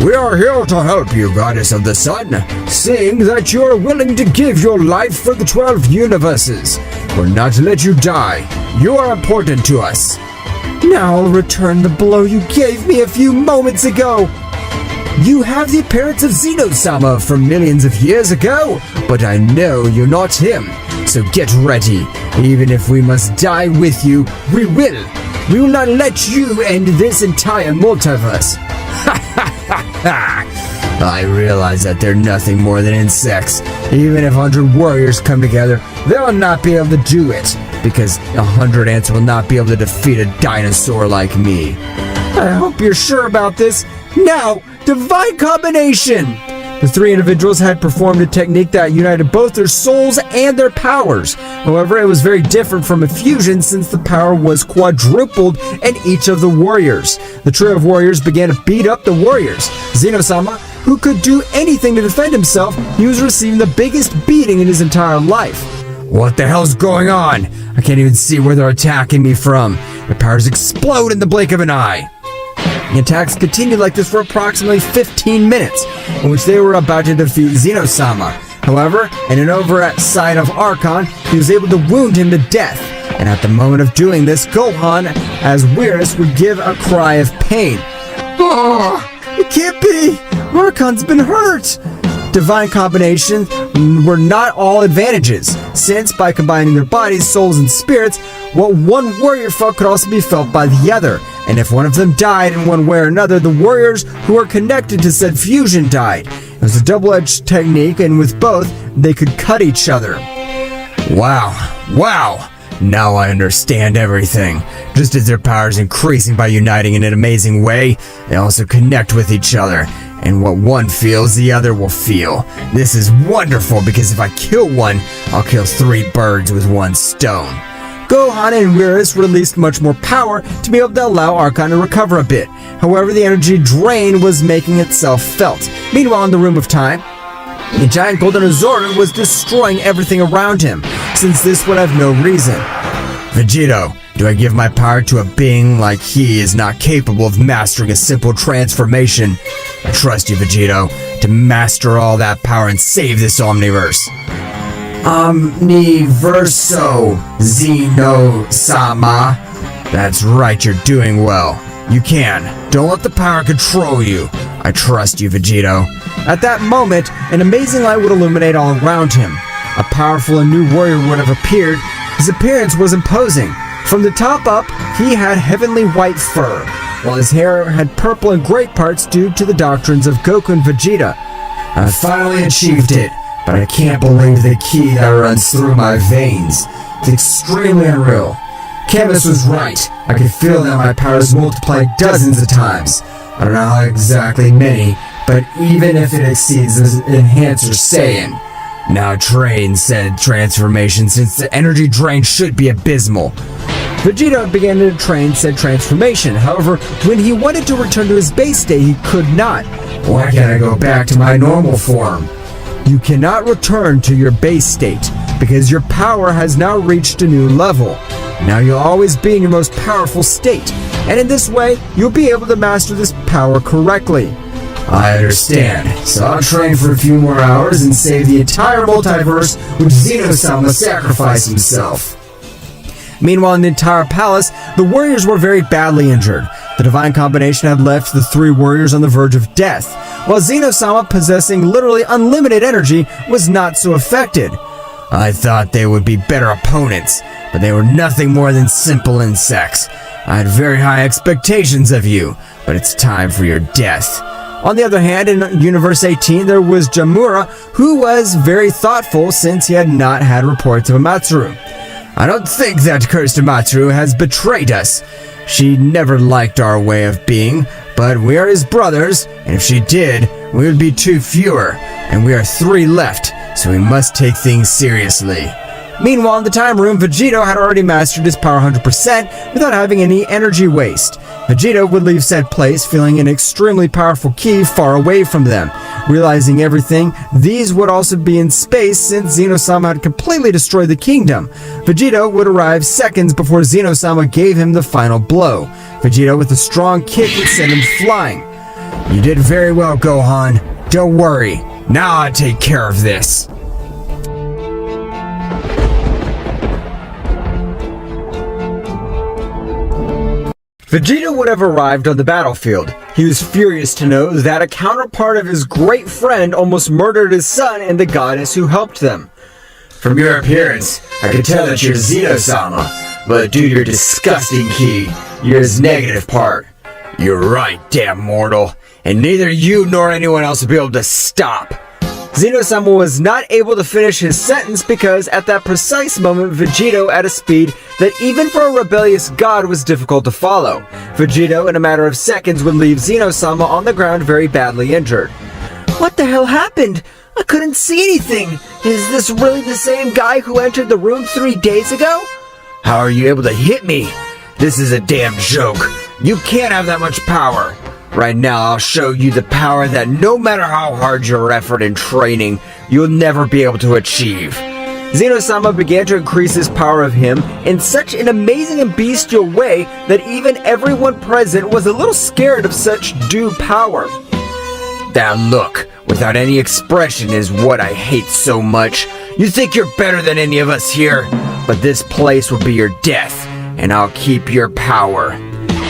We are here to help you, Goddess of the Sun, seeing that you are willing to give your life for the 12 universes. We're not to let you die. You are important to us. Now I'll return the blow you gave me a few moments ago. You have the appearance of Zeno-sama from millions of years ago, but I know you're not him. So get ready. Even if we must die with you, we will. We will not let you end this entire multiverse. I realize that they're nothing more than insects. Even if 100 warriors come together, they'll not be able to do it, because 100 ants will not be able to defeat a dinosaur like me. I hope you're sure about this. Now, divine combination! The three individuals had performed a technique that united both their souls and their powers. However, it was very different from a fusion since the power was quadrupled in each of the warriors. The trio of warriors began to beat up the warriors. Zeno-sama, who could do anything to defend himself, he was receiving the biggest beating in his entire life. What the hell's going on? I can't even see where they're attacking me from. Their powers explode in the blink of an eye. The attacks continued like this for approximately 15 minutes, in which they were about to defeat Zeno-sama. However, in an oversight of Archon, he was able to wound him to death. And at the moment of doing this, Gohan, as Whirus, would give a cry of pain. Oh, it can't be! Archon's been hurt! Divine combinations were not all advantages, since by combining their bodies, souls, and spirits, what one warrior felt could also be felt by the other. And if one of them died in one way or another, the warriors who were connected to said fusion died. It was a double-edged technique, and with both, they could cut each other. Wow! Now I understand everything. Just as their power is increasing by uniting in an amazing way, they also connect with each other. And what one feels, the other will feel. This is wonderful because if I kill one, I'll kill 3 birds with 1 stone. Gohan and Whis released much more power to be able to allow Archon to recover a bit. However, the energy drain was making itself felt. Meanwhile, in the Room of Time, the giant golden Azora was destroying everything around him, since this would have no reason. Vegito, do I give my power to a being like he is not capable of mastering a simple transformation? I trust you, Vegito, to master all that power and save this Omniverse. Omniverso, Zeno-sama. That's right, you're doing well. You can. Don't let the power control you. I trust you, Vegito. At that moment, an amazing light would illuminate all around him. A powerful and new warrior would have appeared. His appearance was imposing. From the top up, he had heavenly white fur, while his hair had purple and gray parts due to the doctrines of Goku and Vegeta. I finally achieved it, but I can't believe the ki that runs through my veins. It's extremely unreal. Chemist was right. I could feel that my powers multiplied dozens of times. I don't know how exactly many, but even if it exceeds the Enhancer Saiyan. Now train said transformation, since the energy drain should be abysmal. Vegeta began to train said transformation. However, when he wanted to return to his base state, he could not. Why can't I go back to my normal form? You cannot return to your base state, because your power has now reached a new level. Now you'll always be in your most powerful state, and in this way, you'll be able to master this power correctly. I understand, so I'll train for a few more hours and save the entire multiverse which Zeno-sama sacrificed himself. Meanwhile, in the entire palace, the warriors were very badly injured. The divine combination had left the three warriors on the verge of death, while Zeno-sama, possessing literally unlimited energy, was not so affected. I thought they would be better opponents, but they were nothing more than simple insects. I had very high expectations of you, but it's time for your death. On the other hand, in Universe 18, there was Jamura, who was very thoughtful since he had not had reports of Amatsuru. I don't think that cursed Amatsuru has betrayed us. She never liked our way of being, but we are his brothers, and if she did, we would be two fewer, and we are three left, so we must take things seriously. Meanwhile, in the time room, Vegeta had already mastered his power 100% without having any energy waste. Vegeta would leave said place feeling an extremely powerful ki far away from them. Realizing everything, these would also be in space since Zeno-sama had completely destroyed the kingdom. Vegeta would arrive seconds before Zeno-sama gave him the final blow. Vegeta, with a strong kick, would send him flying. You did very well, Gohan. Don't worry. Now I'll take care of this. Vegeta would have arrived on the battlefield. He was furious to know that a counterpart of his great friend almost murdered his son and the goddess who helped them. From your appearance, I could tell that you're Zeno-sama, but due to your disgusting ki, you're his negative part. You're right, damn mortal, and neither you nor anyone else will be able to stop. Zeno-sama was not able to finish his sentence because at that precise moment, Vegito at a speed that even for a rebellious god was difficult to follow. Vegito, in a matter of seconds, would leave Zeno-sama on the ground very badly injured. What the hell happened? I couldn't see anything. Is this really the same guy who entered the room 3 days ago? How are you able to hit me? This is a damn joke. You can't have that much power. Right now, I'll show you the power that no matter how hard your effort and training, you'll never be able to achieve. Zeno-sama began to increase his power of him in such an amazing and bestial way that even everyone present was a little scared of such due power. That look, without any expression, is what I hate so much. You think you're better than any of us here, but this place will be your death, and I'll keep your power.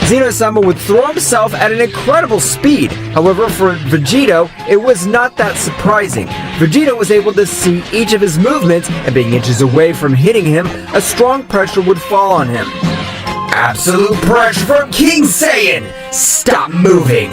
Zeno-sama would throw himself at an incredible speed. However, for Vegito, it was not that surprising. Vegeta was able to see each of his movements, and being inches away from hitting him, a strong pressure would fall on him. Absolute pressure from King Saiyan! Stop moving!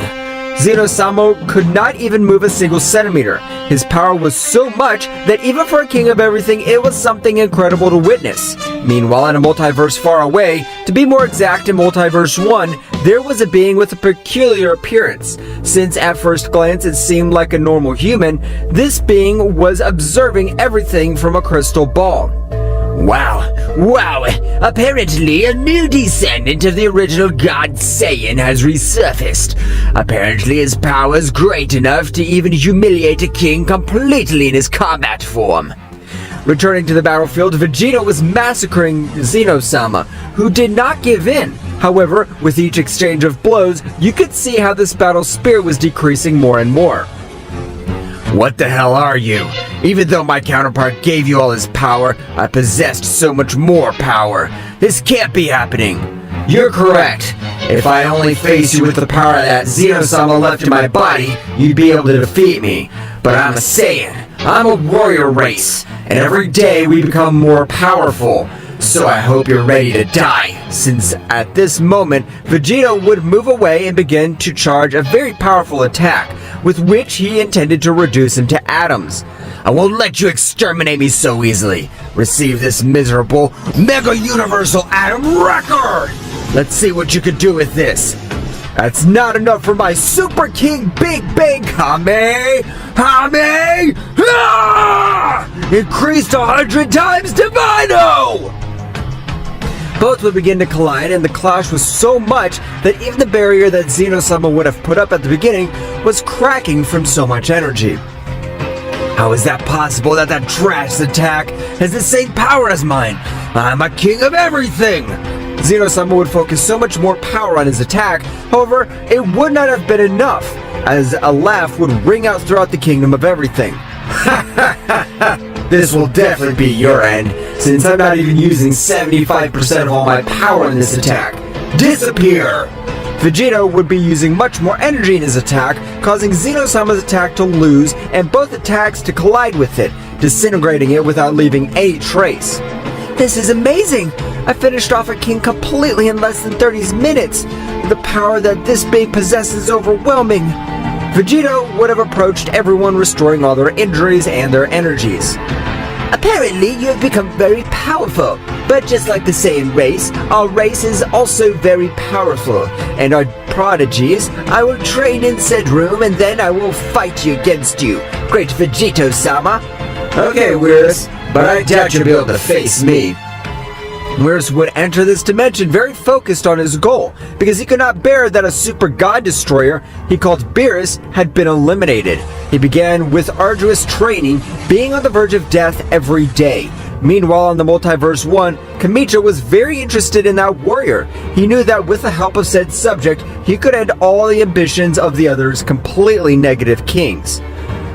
Zeno-sama could not even move a single centimeter. His power was so much that even for a king of everything, it was something incredible to witness. Meanwhile, in a multiverse far away, to be more exact in Multiverse 1, there was a being with a peculiar appearance. Since at first glance it seemed like a normal human, this being was observing everything from a crystal ball. Wow, Apparently, a new descendant of the original God Saiyan has resurfaced. Apparently, his power is great enough to even humiliate a king completely in his combat form. Returning to the battlefield, Vegeta was massacring Zeno-sama, who did not give in. However, with each exchange of blows, you could see how this battle's spirit was decreasing more and more. What the hell are you? Even though my counterpart gave you all his power, I possessed so much more power. This can't be happening. You're correct. If I only face you with the power that Zeno-sama left in my body, you'd be able to defeat me. But I'm a Saiyan. I'm a warrior race. And every day we become more powerful. So I hope you're ready to die. Since at this moment, Vegeta would move away and begin to charge a very powerful attack, with which he intended to reduce him to atoms. I won't let you exterminate me so easily. Receive this miserable Mega Universal Atom Record! Let's see what you can do with this. That's not enough for my Super King Big Bang Hame! Increased 100 times Divino! Both would begin to collide, and the clash was so much that even the barrier that Zeno-sama would have put up at the beginning was cracking from so much energy. How is that possible that that trash attack has the same power as mine? I'm a king of everything! Zeno-sama would focus so much more power on his attack, however, it would not have been enough, as a laugh would ring out throughout the kingdom of everything. This will definitely be your end, since I'm not even using 75% of all my power in this attack. Disappear! Vegeta would be using much more energy in his attack, causing Zeno-sama's attack to lose and both attacks to collide with it, disintegrating it without leaving any trace. This is amazing! I finished off a king completely in less than 30 minutes. The power that this being possesses is overwhelming. Vegeta would have approached everyone, restoring all their injuries and their energies. Apparently, you have become very powerful. But just like the Saiyan race, our race is also very powerful. And our prodigies, I will train in said room and then I will fight you against you. Great Vegeta-sama. Okay, Whirus, but I doubt you'll be able to face me. Whirus would enter this dimension very focused on his goal, because he could not bear that a super god destroyer he called Beerus had been eliminated. He began with arduous training, being on the verge of death every day. Meanwhile, on the Multiverse 1, Kamicha was very interested in that warrior. He knew that with the help of said subject, he could end all the ambitions of the others completely negative kings.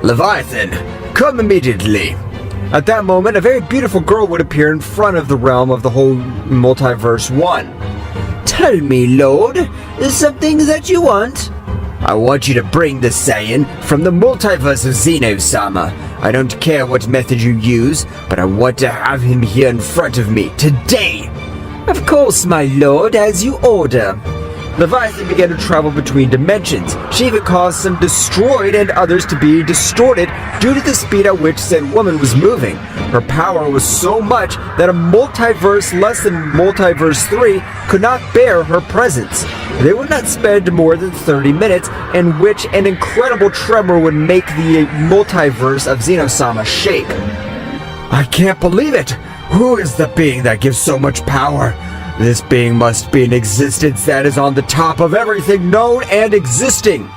Leviathan, come immediately. At that moment, a very beautiful girl would appear in front of the realm of the whole Multiverse 1. Tell me, Lord, is something that you want? I want you to bring the Saiyan from the multiverse of Zeno-sama. I don't care what method you use, but I want to have him here in front of me today. Of course, my lord, as you order. Leviathan began to travel between dimensions. She even caused some destroyed and others to be distorted due to the speed at which said woman was moving. Her power was so much that a multiverse less than Multiverse 3 could not bear her presence. They would not spend more than 30 minutes in which an incredible tremor would make the multiverse of Zeno-sama shake. I can't believe it! Who is the being that gives so much power? This being must be an existence that is on the top of everything known and existing.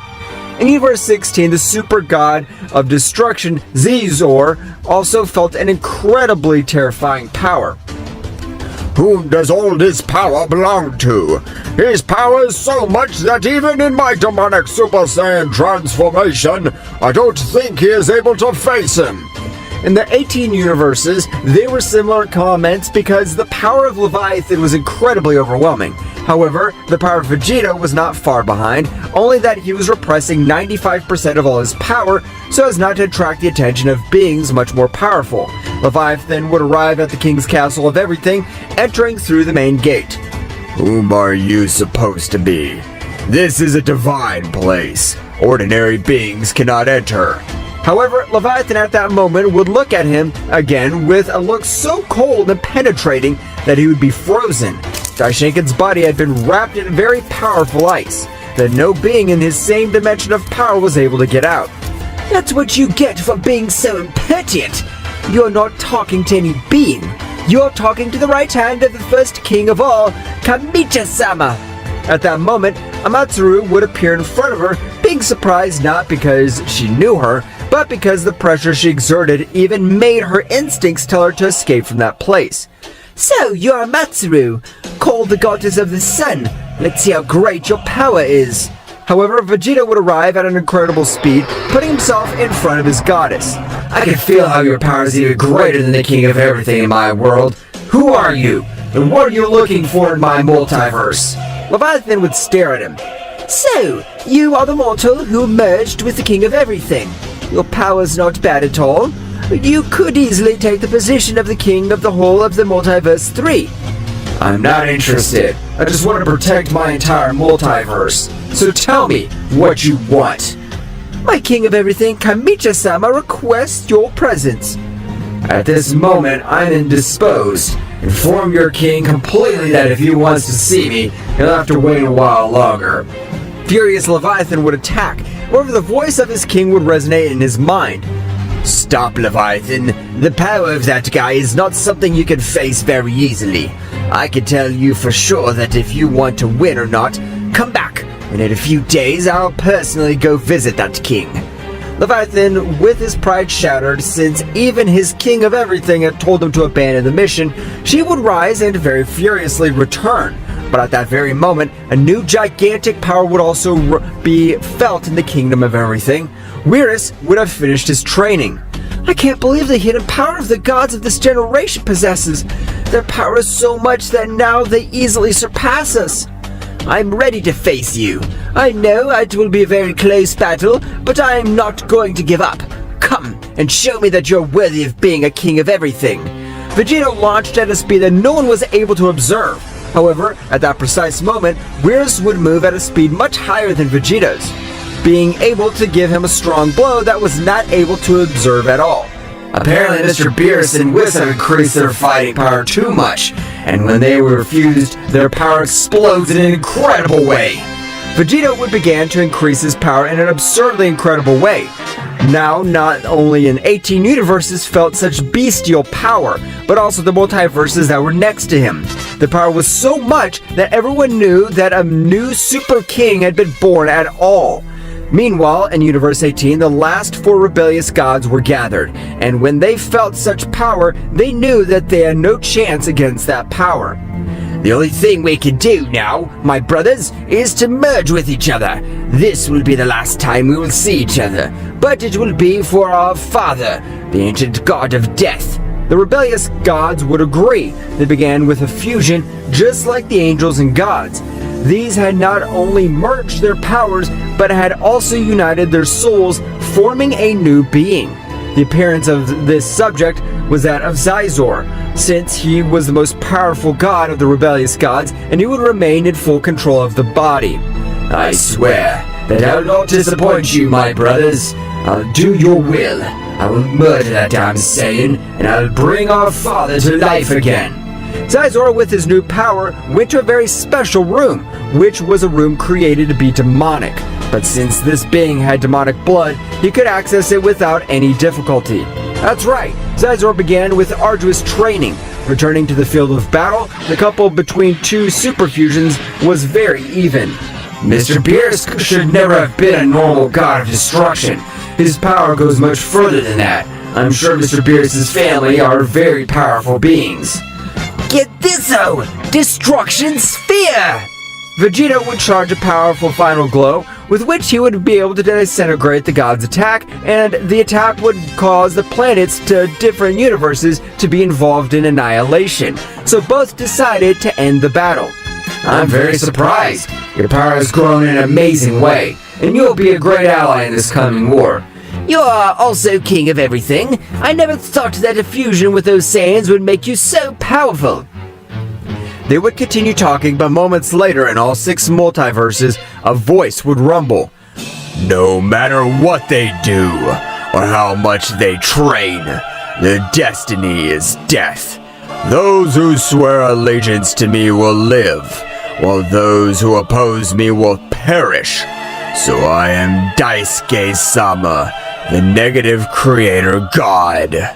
In Universe 16, the super god of destruction, Zizor, also felt an incredibly terrifying power. Whom does all this power belong to? His power is so much that even in my demonic Super Saiyan transformation, I don't think he is able to face him. In the 18 universes, they were similar comments because the power of Leviathan was incredibly overwhelming. However, the power of Vegeta was not far behind, only that he was repressing 95% of all his power so as not to attract the attention of beings much more powerful. Leviathan would arrive at the King's Castle of Everything, entering through the main gate. Whom are you supposed to be? This is a divine place. Ordinary beings cannot enter. However, Leviathan at that moment would look at him again with a look so cold and penetrating that he would be frozen. Daishinkan's body had been wrapped in very powerful ice that no being in his same dimension of power was able to get out. That's what you get for being so impertinent. You're not talking to any being. You're talking to the right hand of the first king of all, Kamicha-sama. At that moment, Amatsuru would appear in front of her, being surprised not because she knew her, but because the pressure she exerted even made her instincts tell her to escape from that place. So, you're Amatsuru, called the goddess of the sun. Let's see how great your power is. However, Vegeta would arrive at an incredible speed, putting himself in front of his goddess. I can feel how your power is even greater than the king of everything in my world. Who are you? And what are you looking for in my multiverse? Leviathan would stare at him. So, you are the mortal who merged with the king of everything. Your power's not bad at all. You could easily take the position of the king of the whole of the Multiverse 3. I'm not interested. I just want to protect my entire multiverse. So tell me what you want. My king of everything, Kamicha-sama, requests your presence. At this moment, I'm indisposed. Inform your king completely that if he wants to see me, he'll have to wait a while longer. Furious Leviathan would attack. However, the voice of his king would resonate in his mind. Stop, Leviathan. The power of that guy is not something you can face very easily. I can tell you for sure that if you want to win or not, come back, and in a few days I'll personally go visit that king. Leviathan, with his pride shattered, since even his king of everything had told him to abandon the mission, she would rise and very furiously return. But at that very moment, a new gigantic power would also be felt in the kingdom of everything. Whirus would have finished his training. I can't believe the hidden power of the gods of this generation possesses. Their power is so much that now they easily surpass us. I'm ready to face you. I know it will be a very close battle, but I am not going to give up. Come and show me that you're worthy of being a king of everything. Vegeta launched at a speed that no one was able to observe. However, at that precise moment, Whirus would move at a speed much higher than Vegeta's, being able to give him a strong blow that was not able to observe at all. Apparently, Mr. Beerus and Whis have increased their fighting power too much, and when they were fused, their power explodes in an incredible way. Vegeta would begin to increase his power in an absurdly incredible way. Now, not only in 18 universes felt such bestial power, but also the multiverses that were next to him. The power was so much that everyone knew that a new Super King had been born at all. Meanwhile, in Universe 18, the last 4 rebellious gods were gathered, and when they felt such power, they knew that they had no chance against that power. The only thing we can do now, my brothers, is to merge with each other. This will be the last time we will see each other, but it will be for our father, the ancient god of death. The rebellious gods would agree. They began with a fusion, just like the angels and gods. These had not only merged their powers, but had also united their souls, forming a new being. The appearance of this subject was that of Zizor, since he was the most powerful god of the rebellious gods, and he would remain in full control of the body. I swear that I will not disappoint you, my brothers. I'll do your will. I will murder that damn Saiyan, and I'll bring our father to life again. Zizor, with his new power, went to a very special room, which was a room created to be demonic. But since this being had demonic blood, he could access it without any difficulty. That's right, Zizor began with arduous training. Returning to the field of battle, the couple between two super fusions was very even. Mr. Beerus should never have been a normal god of destruction. His power goes much further than that. I'm sure Mr. Beerus' family are very powerful beings. Get this-o! Destruction Sphere! Vegeta would charge a powerful final glow, with which he would be able to disintegrate the god's attack, and the attack would cause the planets to different universes to be involved in annihilation. So both decided to end the battle. I'm very surprised. Your power has grown in an amazing way, and you'll be a great ally in this coming war. You are also king of everything. I never thought that a fusion with those Saiyans would make you so powerful. They would continue talking, but moments later in all 6 multiverses, a voice would rumble. No matter what they do, or how much they train, their destiny is death. Those who swear allegiance to me will live, while those who oppose me will perish. So I am Daisuke-sama, the negative creator god.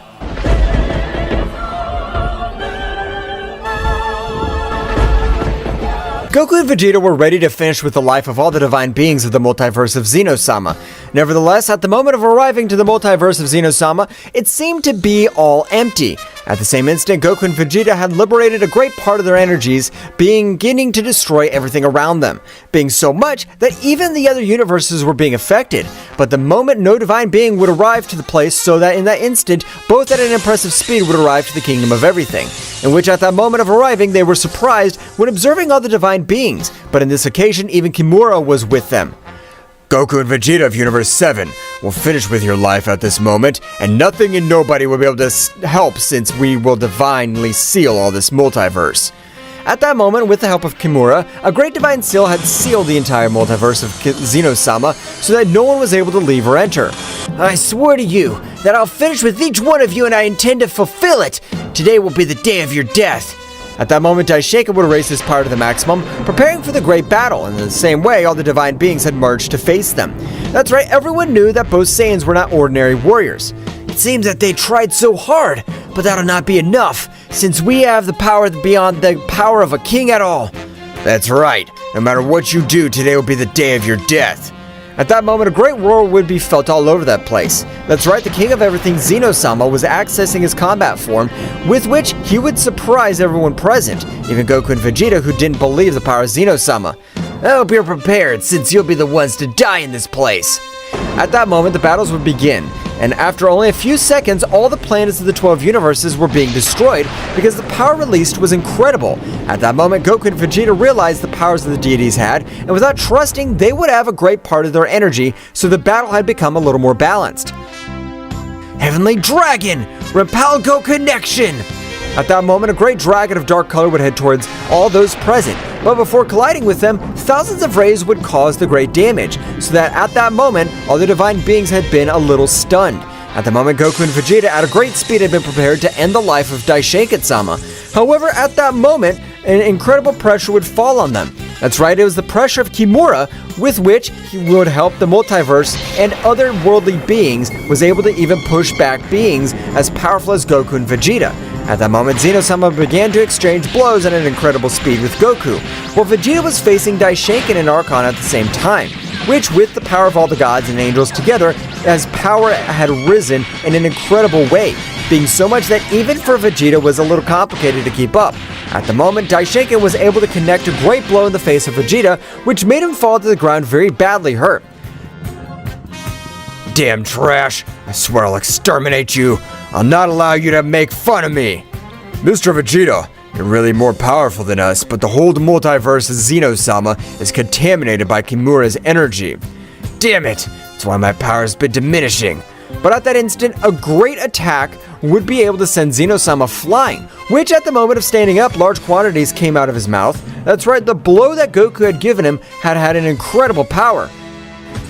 Goku and Vegeta were ready to finish with the life of all the divine beings of the multiverse of Zeno-sama. Nevertheless, at the moment of arriving to the multiverse of Zeno-sama, it seemed to be all empty. At the same instant, Goku and Vegeta had liberated a great part of their energies, beginning to destroy everything around them, being so much that even the other universes were being affected. But the moment no divine being would arrive to the place, so that in that instant, both at an impressive speed would arrive to the kingdom of everything, in which at that moment of arriving, they were surprised when observing all the divine beings, but in this occasion, even Kimura was with them. Goku and Vegeta of Universe 7 will finish with your life at this moment, and nothing and nobody will be able to help since we will divinely seal all this multiverse. At that moment, with the help of Kimura, a great divine seal had sealed the entire multiverse of Zeno-sama so that no one was able to leave or enter. I swear to you that I'll finish with each one of you and I intend to fulfill it. Today will be the day of your death. At that moment, Daishinkan would raise his power to the maximum, preparing for the great battle, and in the same way, all the divine beings had merged to face them. That's right, everyone knew that both Saiyans were not ordinary warriors. It seems that they tried so hard, but that'll not be enough, since we have the power beyond the power of a king at all. That's right. No matter what you do, today will be the day of your death. At that moment, a great roar would be felt all over that place. That's right, the king of everything, Zeno-sama, was accessing his combat form, with which he would surprise everyone present, even Goku and Vegeta, who didn't believe the power of Zeno-sama. I hope you're prepared, since you'll be the ones to die in this place. At that moment, the battles would begin, and after only a few seconds, all the planets of the 12 universes were being destroyed because the power released was incredible. At that moment, Goku and Vegeta realized the powers the deities had, and without trusting, they would have a great part of their energy, so the battle had become a little more balanced. Heavenly Dragon! Repel Go Connection! At that moment, a great dragon of dark color would head towards all those present, but before colliding with them, thousands of rays would cause the great damage, so that at that moment, all the divine beings had been a little stunned. At the moment, Goku and Vegeta at a great speed had been prepared to end the life of Daishinkan-sama. However, at that moment, an incredible pressure would fall on them. That's right, it was the pressure of Kimura, with which he would help the multiverse and other worldly beings, was able to even push back beings as powerful as Goku and Vegeta. At that moment, Zeno-sama began to exchange blows at an incredible speed with Goku, while Vegeta was facing Daishinkan and Archon at the same time, which, with the power of all the gods and angels together, as power had risen in an incredible way, being so much that even for Vegeta was a little complicated to keep up. At the moment, Daishinkan was able to connect a great blow in the face of Vegeta, which made him fall to the ground very badly hurt. Damn trash! I swear I'll exterminate you! I'll not allow you to make fun of me! Mr. Vegeta, you're really more powerful than us, but the whole multiverse of Zeno-sama is contaminated by Kimura's energy. Damn it! That's why my power has been diminishing. But at that instant, a great attack would be able to send Zeno-sama flying, which at the moment of standing up, large quantities came out of his mouth. That's right, the blow that Goku had given him had an incredible power.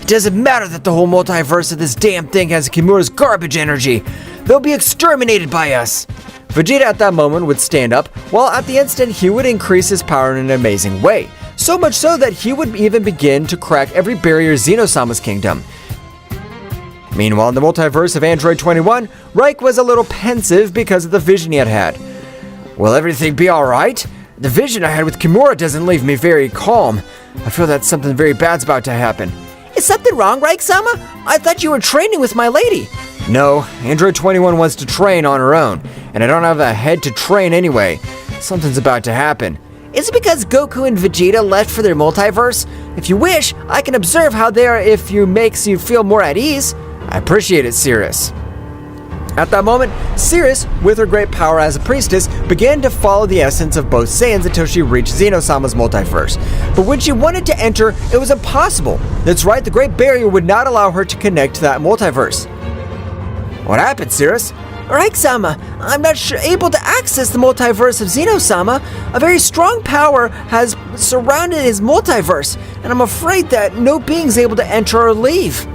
It doesn't matter that the whole multiverse of this damn thing has Kimura's garbage energy. They'll be exterminated by us. Vegeta at that moment would stand up, while at the instant he would increase his power in an amazing way. So much so that he would even begin to crack every barrier Zeno-sama's kingdom. Meanwhile, in the multiverse of Android 21, Reich was a little pensive because of the vision he had had. Will everything be alright? The vision I had with Kimura doesn't leave me very calm. I feel that something very bad's about to happen. Is something wrong, Reich-sama? I thought you were training with my lady. No, Android 21 wants to train on her own, and I don't have the head to train anyway. Something's about to happen. Is it because Goku and Vegeta left for their multiverse? If you wish, I can observe how they are if you makes you feel more at ease. I appreciate it, Cirrus. At that moment, Cirrus, with her great power as a priestess, began to follow the essence of both Saiyans until she reached Zeno-sama's multiverse. But when she wanted to enter, it was impossible. That's right, the Great Barrier would not allow her to connect to that multiverse. What happened, Cirrus? Reich-sama, I'm not able to access the multiverse of Zeno-sama. A very strong power has surrounded his multiverse, and I'm afraid that no being's able to enter or leave.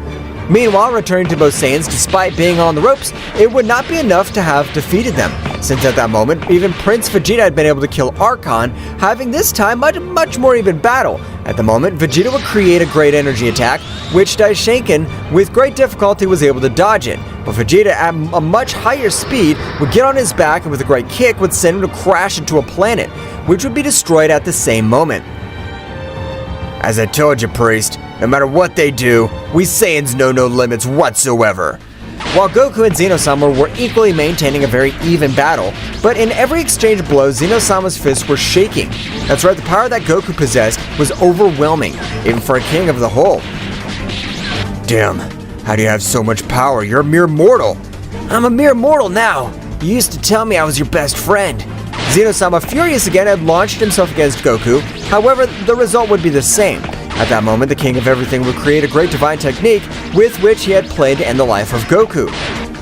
Meanwhile, returning to both Saiyans, despite being on the ropes, it would not be enough to have defeated them, since at that moment, even Prince Vegeta had been able to kill Archon, having this time much more even battle. At the moment, Vegeta would create a great energy attack, which Daishinkan, with great difficulty, was able to dodge it. But Vegeta, at a much higher speed, would get on his back and with a great kick would send him to crash into a planet, which would be destroyed at the same moment. As I told you, Priest, no matter what they do, we Saiyans know no limits whatsoever. While Goku and Zeno-sama were equally maintaining a very even battle, but in every exchange of blows, Zeno-sama's fists were shaking. That's right, the power that Goku possessed was overwhelming, even for a king of the whole. Damn, how do you have so much power? You're a mere mortal. I'm a mere mortal now. You used to tell me I was your best friend. Zeno-sama, furious again, had launched himself against Goku. However, the result would be the same. At that moment, the King of Everything would create a great divine technique with which he had played to end the life of Goku.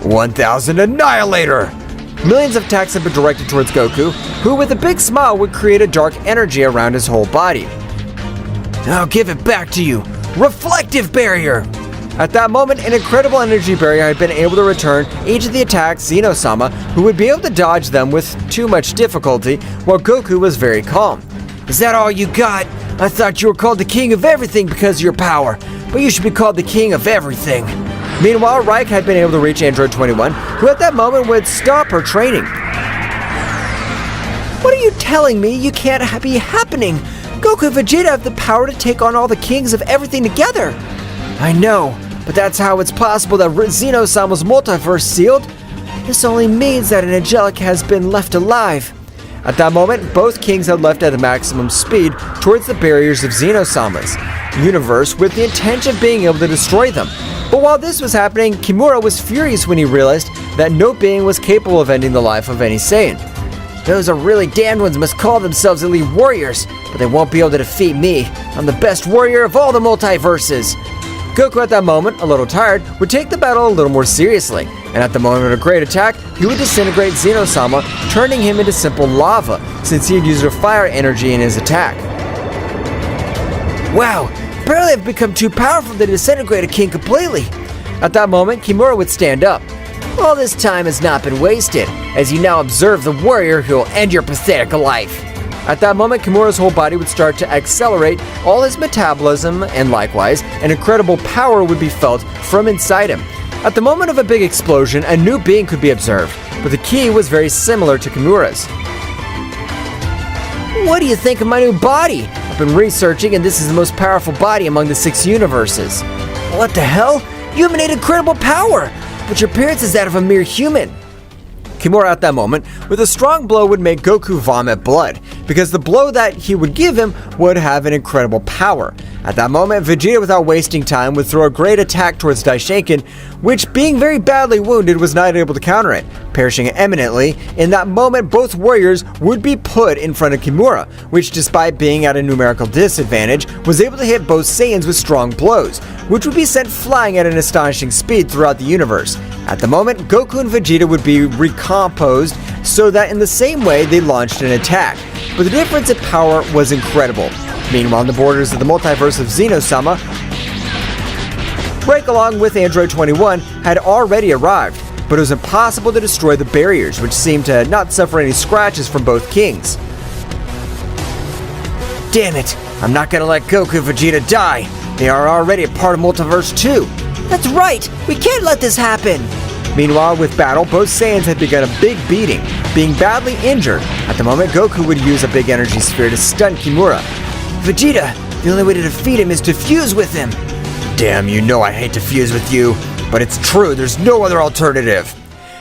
1000 Annihilator! Millions of attacks had been directed towards Goku, who with a big smile would create a dark energy around his whole body. I'll give it back to you. Reflective barrier! At that moment, an incredible energy barrier had been able to return each of the attacks Zeno-sama, who would be able to dodge them with too much difficulty, while Goku was very calm. Is that all you got? I thought you were called the King of Everything because of your power, but you should be called the King of Everything. Meanwhile, Reich had been able to reach Android 21, who at that moment would stop her training. What are you telling me? You can't be happening. Goku and Vegeta have the power to take on all the kings of everything together. I know, but that's how it's possible that Zeno-sama's multiverse sealed. This only means that an angelic has been left alive. At that moment, both kings had left at the maximum speed towards the barriers of Zeno-sama's universe with the intention of being able to destroy them. But while this was happening, Kimura was furious when he realized that no being was capable of ending the life of any Saiyan. Those are really damned ones must call themselves elite warriors, but they won't be able to defeat me. I'm the best warrior of all the multiverses. Goku at that moment, a little tired, would take the battle a little more seriously, and at the moment of a great attack, he would disintegrate Zeno-sama, turning him into simple lava, since he had used a fire energy in his attack. Wow, apparently I've become too powerful to disintegrate a king completely. At that moment, Kimura would stand up. All this time has not been wasted, as you now observe the warrior who will end your pathetic life. At that moment, Kimura's whole body would start to accelerate all his metabolism, and likewise, an incredible power would be felt from inside him. At the moment of a big explosion, a new being could be observed, but the key was very similar to Kimura's. What do you think of my new body? I've been researching, and this is the most powerful body among the 6 universes. What the hell? You emanate incredible power, but your appearance is that of a mere human. Kimura at that moment, with a strong blow, would make Goku vomit blood, because the blow that he would give him would have an incredible power. At that moment, Vegeta, without wasting time, would throw a great attack towards Daishinkan, which, being very badly wounded, was not able to counter it. Perishing eminently, in that moment both warriors would be put in front of Kimura, which, despite being at a numerical disadvantage, was able to hit both Saiyans with strong blows, which would be sent flying at an astonishing speed throughout the universe. At the moment, Goku and Vegeta would be recomposed so that in the same way they launched an attack, but the difference in power was incredible. Meanwhile, on the borders of the multiverse of Zeno-sama, Reich along with Android 21 had already arrived, but it was impossible to destroy the barriers, which seemed to not suffer any scratches from both kings. Damn it, I'm not gonna let Goku and Vegeta die. They are already a part of Multiverse 2. That's right, we can't let this happen. Meanwhile, with battle, both Saiyans had begun a big beating, being badly injured. At the moment, Goku would use a big energy sphere to stun Kimura. Vegeta, the only way to defeat him is to fuse with him. Damn, you know I hate to fuse with you, but it's true, there's no other alternative.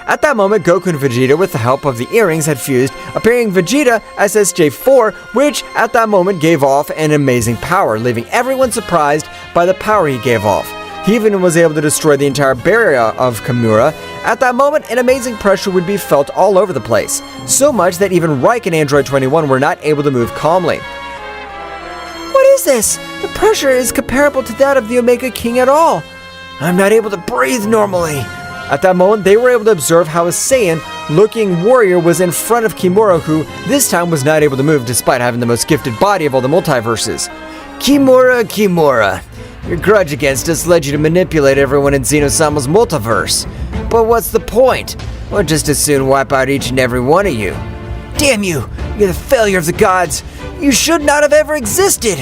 At that moment, Goku and Vegeta, with the help of the earrings, had fused, appearing Vegeta as SJ4, which at that moment gave off an amazing power, leaving everyone surprised by the power he gave off. He even was able to destroy the entire barrier of Kimura. At that moment, an amazing pressure would be felt all over the place, so much that even Reich and Android 21 were not able to move calmly. What is this? The pressure is comparable to that of the Omega King at all. I'm not able to breathe normally. At that moment, they were able to observe how a Saiyan-looking warrior was in front of Kimura, who this time was not able to move despite having the most gifted body of all the multiverses. Kimura, your grudge against us led you to manipulate everyone in Zeno-sama's multiverse. But what's the point? We'll just as soon wipe out each and every one of you. Damn you! You're the failure of the gods! You should not have ever existed!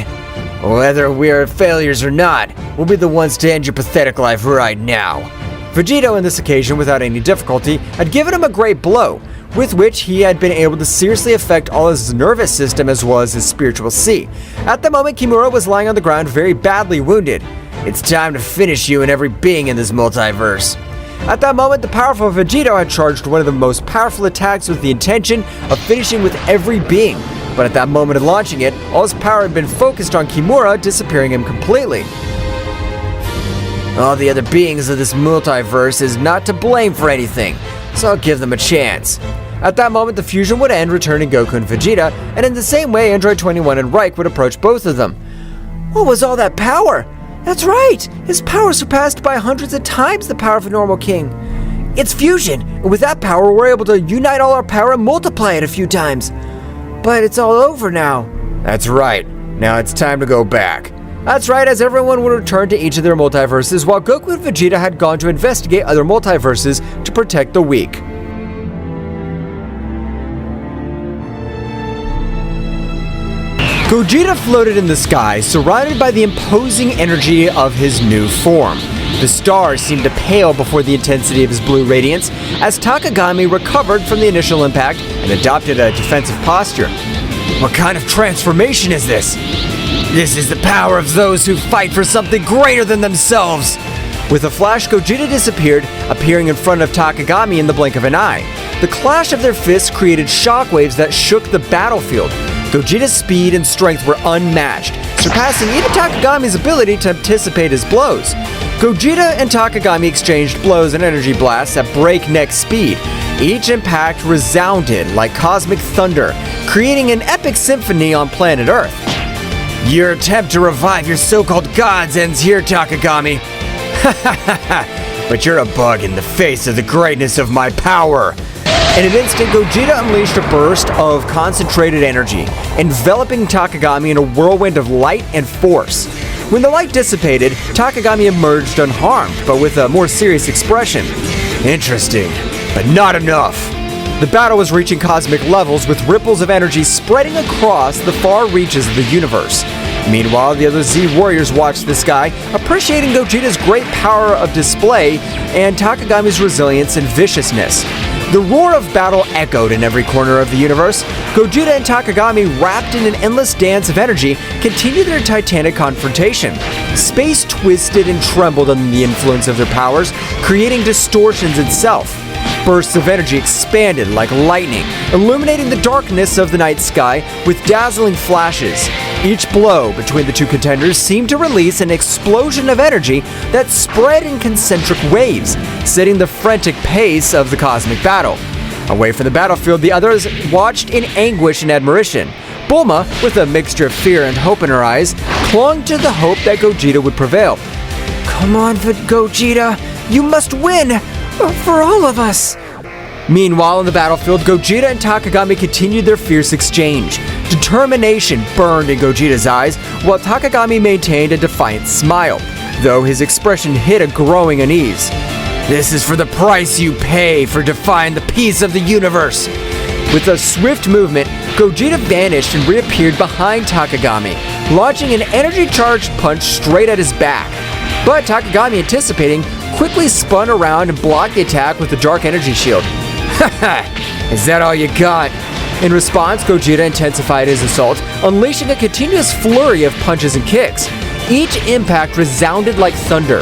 Whether we are failures or not, we'll be the ones to end your pathetic life right now. Vegeta, on this occasion, without any difficulty, had given him a great blow, with which he had been able to seriously affect all his nervous system as well as his spiritual C. At the moment, Kimura was lying on the ground very badly wounded. It's time to finish you and every being in this multiverse. At that moment, the powerful Vegeta had charged one of the most powerful attacks with the intention of finishing with every being. But at that moment of launching it, all his power had been focused on Kimura, disappearing him completely. All the other beings of this multiverse is not to blame for anything, so I'll give them a chance. At that moment, the fusion would end, returning Goku and Vegeta, and in the same way, Android 21 and Reich would approach both of them. What was all that power? That's right! His power surpassed by hundreds of times the power of a normal king. It's fusion, and with that power, we're able to unite all our power and multiply it a few times. But it's all over now. That's right. Now it's time to go back. That's right, as everyone would return to each of their multiverses, while Goku and Vegeta had gone to investigate other multiverses to protect the weak. Gogeta floated in the sky, surrounded by the imposing energy of his new form. The stars seemed to pale before the intensity of his blue radiance, as Takagami recovered from the initial impact and adopted a defensive posture. What kind of transformation is this? This is the power of those who fight for something greater than themselves. With a flash, Gogeta disappeared, appearing in front of Takagami in the blink of an eye. The clash of their fists created shockwaves that shook the battlefield. Gogeta's speed and strength were unmatched, surpassing even Takagami's ability to anticipate his blows. Gogeta and Takagami exchanged blows and energy blasts at breakneck speed. Each impact resounded like cosmic thunder, creating an epic symphony on planet Earth. Your attempt to revive your so-called gods ends here, Takagami. But you're a bug in the face of the greatness of my power. In an instant, Gogeta unleashed a burst of concentrated energy, enveloping Takagami in a whirlwind of light and force. When the light dissipated, Takagami emerged unharmed, but with a more serious expression. Interesting, but not enough. The battle was reaching cosmic levels, with ripples of energy spreading across the far reaches of the universe. Meanwhile, the other Z warriors watched the sky, appreciating Gogeta's great power of display and Takagami's resilience and viciousness. The roar of battle echoed in every corner of the universe. Gogeta and Takagami, wrapped in an endless dance of energy, continued their titanic confrontation. Space twisted and trembled under the influence of their powers, creating distortions itself. Bursts of energy expanded like lightning, illuminating the darkness of the night sky with dazzling flashes. Each blow between the two contenders seemed to release an explosion of energy that spread in concentric waves, setting the frantic pace of the cosmic battle. Away from the battlefield, the others watched in anguish and admiration. Bulma, with a mixture of fear and hope in her eyes, clung to the hope that Gogeta would prevail. Come on, Gogeta, you must win! For all of us! Meanwhile, on the battlefield, Gogeta and Takagami continued their fierce exchange. Determination burned in Gogeta's eyes, while Takagami maintained a defiant smile, though his expression hid a growing unease. This is for the price you pay for defying the peace of the universe. With a swift movement, Gogeta vanished and reappeared behind Takagami, launching an energy-charged punch straight at his back. But Takagami, anticipating, quickly spun around and blocked the attack with the dark energy shield. Is that all you got? In response, Gogeta intensified his assault, unleashing a continuous flurry of punches and kicks. Each impact resounded like thunder.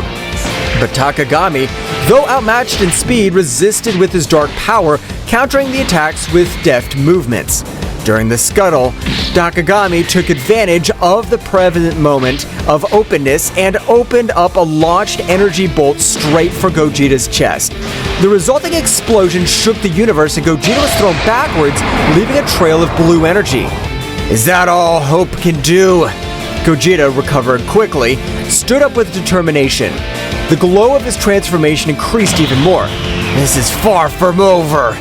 But Takagami, though outmatched in speed, resisted with his dark power, countering the attacks with deft movements. During the scuttle, Takagami took advantage of the prevalent moment of openness and opened up a launched energy bolt straight for Gogeta's chest. The resulting explosion shook the universe and Gogeta was thrown backwards, leaving a trail of blue energy. Is that all hope can do? Gogeta recovered quickly, stood up with determination. The glow of his transformation increased even more. This is far from over.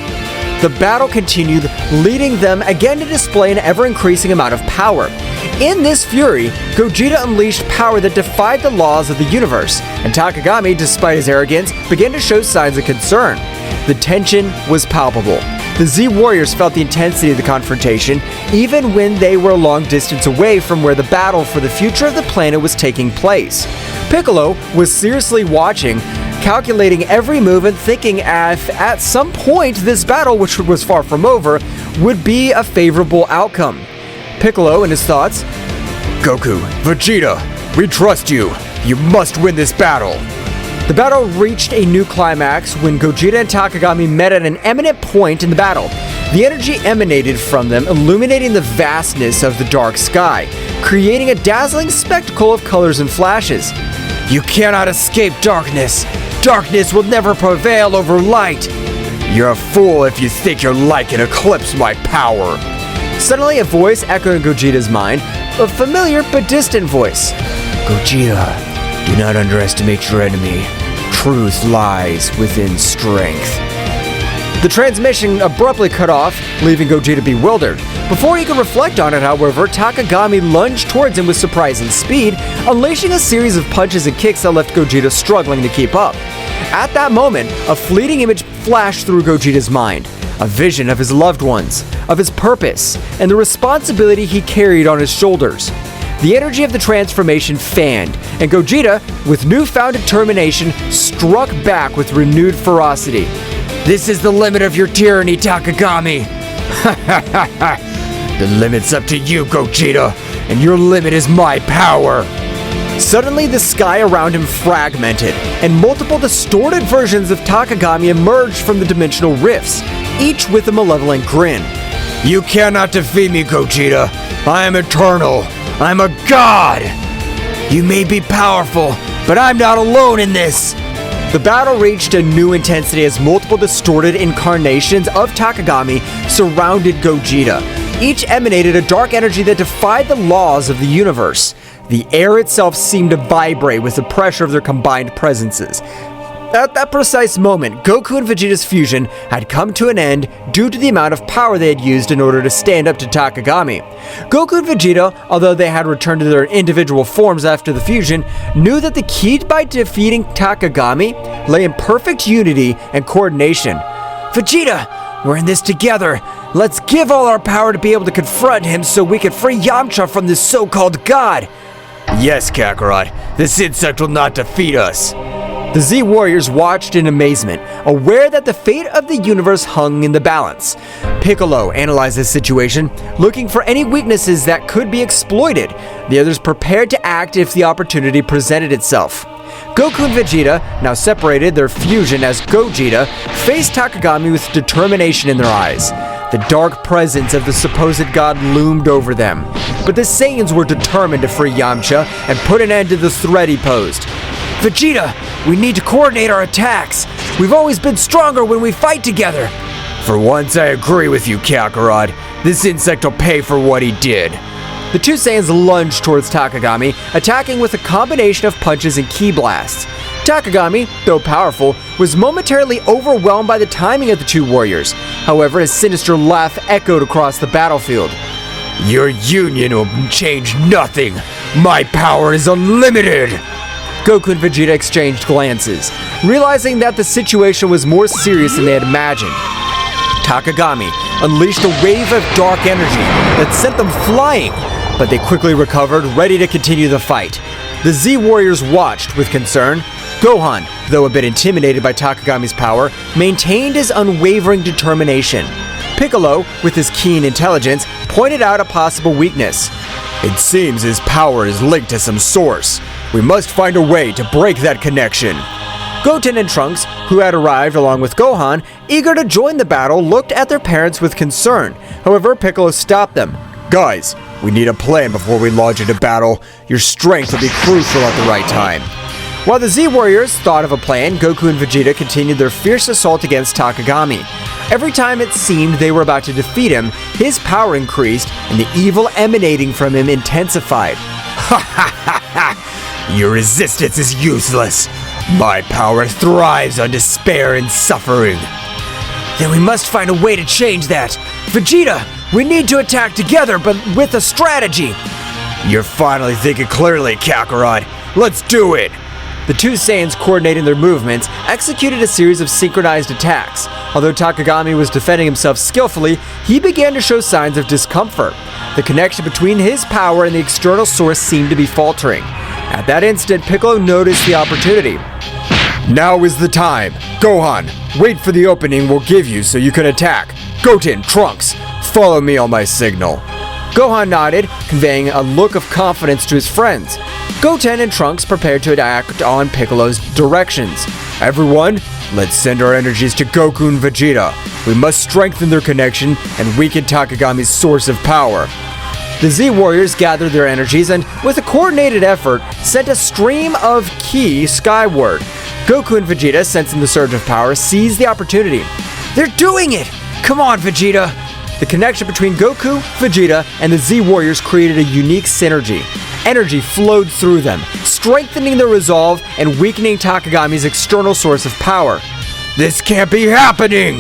The battle continued, leading them again to display an ever-increasing amount of power. In this fury, Gogeta unleashed power that defied the laws of the universe, and Takagami, despite his arrogance, began to show signs of concern. The tension was palpable. The Z Warriors felt the intensity of the confrontation, even when they were a long distance away from where the battle for the future of the planet was taking place. Piccolo was seriously watching, calculating every move and thinking if at some point this battle, which was far from over, would be a favorable outcome. Piccolo, in his thoughts, Goku, Vegeta, we trust you. You must win this battle. The battle reached a new climax when Gogeta and Takagami met at an eminent point in the battle. The energy emanated from them, illuminating the vastness of the dark sky, creating a dazzling spectacle of colors and flashes. You cannot escape darkness. Darkness will never prevail over light. You're a fool if you think your light can eclipse my power. Suddenly, a voice echoed in Gogeta's mind, a familiar but distant voice. Gogeta, do not underestimate your enemy. Truth lies within strength. The transmission abruptly cut off, leaving Gogeta bewildered. Before he could reflect on it, however, Takagami lunged towards him with surprising speed, unleashing a series of punches and kicks that left Gogeta struggling to keep up. At that moment, a fleeting image flashed through Gogeta's mind. A vision of his loved ones, of his purpose, and the responsibility he carried on his shoulders. The energy of the transformation fanned, and Gogeta, with newfound determination, struck back with renewed ferocity. This is the limit of your tyranny, Takagami. The limit's up to you, Gogeta, and your limit is my power. Suddenly, the sky around him fragmented, and multiple distorted versions of Takagami emerged from the dimensional rifts, each with a malevolent grin. You cannot defeat me, Gogeta. I am eternal. I'm a god. You may be powerful, but I'm not alone in this. The battle reached a new intensity as multiple distorted incarnations of Takagami surrounded Gogeta. Each emanated a dark energy that defied the laws of the universe. The air itself seemed to vibrate with the pressure of their combined presences. At that precise moment, Goku and Vegeta's fusion had come to an end due to the amount of power they had used in order to stand up to Takagami. Goku and Vegeta, although they had returned to their individual forms after the fusion, knew that the key by defeating Takagami lay in perfect unity and coordination. Vegeta, we're in this together. Let's give all our power to be able to confront him so we can free Yamcha from this so-called god. Yes, Kakarot, this insect will not defeat us. The Z Warriors watched in amazement, aware that the fate of the universe hung in the balance. Piccolo analyzed the situation, looking for any weaknesses that could be exploited. The others prepared to act if the opportunity presented itself. Goku and Vegeta, now separated, their fusion as Gogeta, faced Takagami with determination in their eyes. The dark presence of the supposed god loomed over them, but the Saiyans were determined to free Yamcha and put an end to the threat he posed. Vegeta, we need to coordinate our attacks. We've always been stronger when we fight together. For once, I agree with you, Kakarot. This insect will pay for what he did. The two Saiyans lunged towards Takagami, attacking with a combination of punches and ki blasts. Takagami, though powerful, was momentarily overwhelmed by the timing of the two warriors. However, his sinister laugh echoed across the battlefield. Your union will change nothing. My power is unlimited. Goku and Vegeta exchanged glances, realizing that the situation was more serious than they had imagined. Takagami unleashed a wave of dark energy that sent them flying, but they quickly recovered, ready to continue the fight. The Z Warriors watched with concern. Gohan, though a bit intimidated by Takagami's power, maintained his unwavering determination. Piccolo, with his keen intelligence, pointed out a possible weakness. It seems his power is linked to some source. We must find a way to break that connection. Goten and Trunks, who had arrived along with Gohan, eager to join the battle, looked at their parents with concern. However, Piccolo stopped them. Guys, we need a plan before we launch into battle. Your strength will be crucial at the right time. While the Z Warriors thought of a plan, Goku and Vegeta continued their fierce assault against Takagami. Every time it seemed they were about to defeat him, his power increased and the evil emanating from him intensified. Ha ha ha ha! Your resistance is useless. My power thrives on despair and suffering. Then we must find a way to change that. Vegeta, we need to attack together, but with a strategy. You're finally thinking clearly, Kakarot. Let's do it. The two Saiyans, coordinating their movements, executed a series of synchronized attacks. Although Takagami was defending himself skillfully, he began to show signs of discomfort. The connection between his power and the external source seemed to be faltering. At that instant, Piccolo noticed the opportunity. Now is the time. Gohan, wait for the opening we'll give you so you can attack. Goten, Trunks, follow me on my signal. Gohan nodded, conveying a look of confidence to his friends. Goten and Trunks prepared to act on Piccolo's directions. Everyone, let's send our energies to Goku and Vegeta. We must strengthen their connection and weaken Takagami's source of power. The Z Warriors gathered their energies and, with a coordinated effort, sent a stream of ki skyward. Goku and Vegeta, sensing the surge of power, seized the opportunity. They're doing it! Come on, Vegeta! The connection between Goku, Vegeta, and the Z Warriors created a unique synergy. Energy flowed through them, strengthening their resolve and weakening Takagami's external source of power. This can't be happening!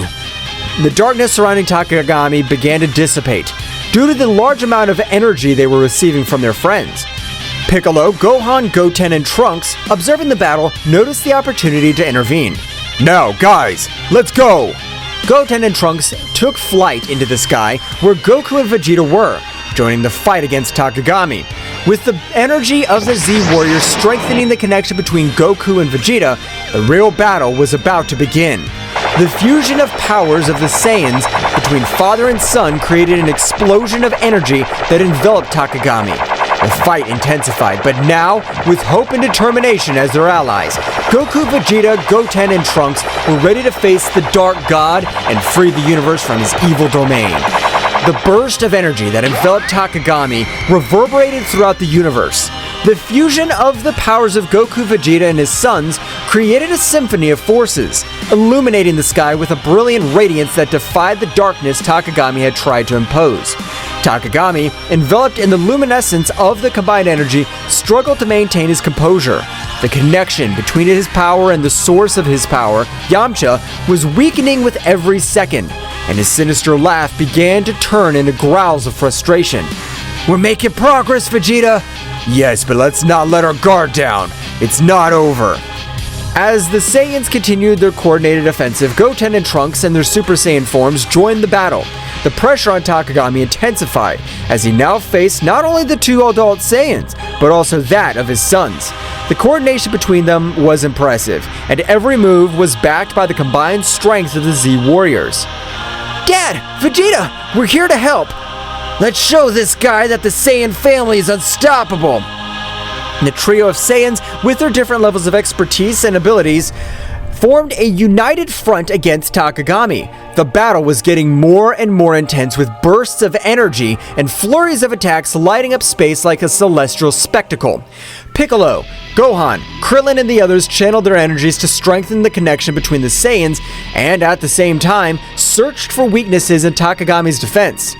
The darkness surrounding Takagami began to dissipate, due to the large amount of energy they were receiving from their friends. Piccolo, Gohan, Goten, and Trunks, observing the battle, noticed the opportunity to intervene. Now, guys, let's go! Goten and Trunks took flight into the sky where Goku and Vegeta were, joining the fight against Takagami. With the energy of the Z Warriors strengthening the connection between Goku and Vegeta, the real battle was about to begin. The fusion of powers of the Saiyans between father and son created an explosion of energy that enveloped Takagami. The fight intensified, but now, with hope and determination as their allies, Goku, Vegeta, Goten, and Trunks were ready to face the Dark God and free the universe from his evil domain. The burst of energy that enveloped Takagami reverberated throughout the universe. The fusion of the powers of Goku, Vegeta, and his sons created a symphony of forces, illuminating the sky with a brilliant radiance that defied the darkness Takagami had tried to impose. Takagami, enveloped in the luminescence of the combined energy, struggled to maintain his composure. The connection between his power and the source of his power, Yamcha, was weakening with every second, and his sinister laugh began to turn into growls of frustration. We're making progress, Vegeta! Yes, but let's not let our guard down. It's not over. As the Saiyans continued their coordinated offensive, Goten and Trunks and their Super Saiyan forms joined the battle. The pressure on Takagami intensified, as he now faced not only the two adult Saiyans, but also that of his sons. The coordination between them was impressive, and every move was backed by the combined strength of the Z Warriors. Dad! Vegeta! We're here to help! Let's show this guy that the Saiyan family is unstoppable! The trio of Saiyans, with their different levels of expertise and abilities, formed a united front against Takagami. The battle was getting more and more intense, with bursts of energy and flurries of attacks lighting up space like a celestial spectacle. Piccolo, Gohan, Krillin, and the others channeled their energies to strengthen the connection between the Saiyans and, at the same time, searched for weaknesses in Takagami's defense.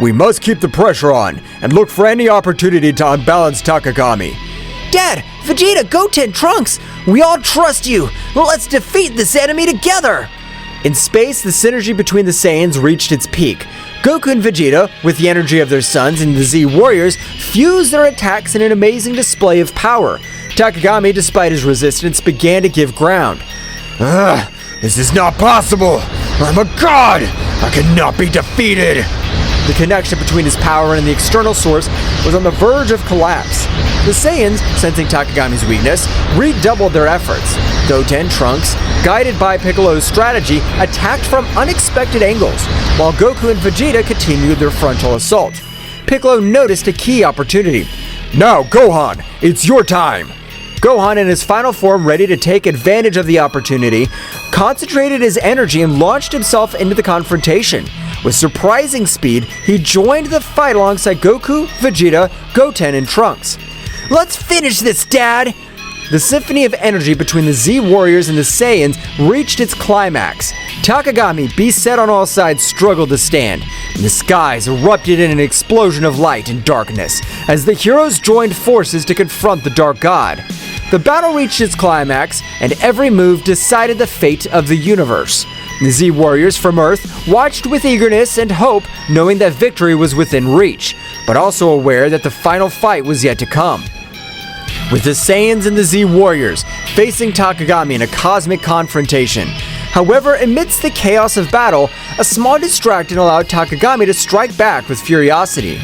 We must keep the pressure on and look for any opportunity to unbalance Takagami. Dad! Vegeta! Goten! Trunks! We all trust you! Let's defeat this enemy together! In space, the synergy between the Saiyans reached its peak. Goku and Vegeta, with the energy of their sons and the Z Warriors, fused their attacks in an amazing display of power. Takagami, despite his resistance, began to give ground. This is not possible! I'm a god! I cannot be defeated! The connection between his power and the external source was on the verge of collapse. The Saiyans, sensing Takagami's weakness, redoubled their efforts. Goten, Trunks, guided by Piccolo's strategy, attacked from unexpected angles, while Goku and Vegeta continued their frontal assault. Piccolo noticed a key opportunity. Now, Gohan, it's your time! Gohan, in his final form ready to take advantage of the opportunity, concentrated his energy and launched himself into the confrontation. With surprising speed, he joined the fight alongside Goku, Vegeta, Goten, and Trunks. Let's finish this, Dad! The symphony of energy between the Z Warriors and the Saiyans reached its climax. Takagami, beset on all sides, struggled to stand, and the skies erupted in an explosion of light and darkness as the heroes joined forces to confront the Dark God. The battle reached its climax, and every move decided the fate of the universe. The Z Warriors from Earth watched with eagerness and hope, knowing that victory was within reach, but also aware that the final fight was yet to come. With the Saiyans and the Z Warriors facing Takagami in a cosmic confrontation. However, amidst the chaos of battle, a small distraction allowed Takagami to strike back with furiosity.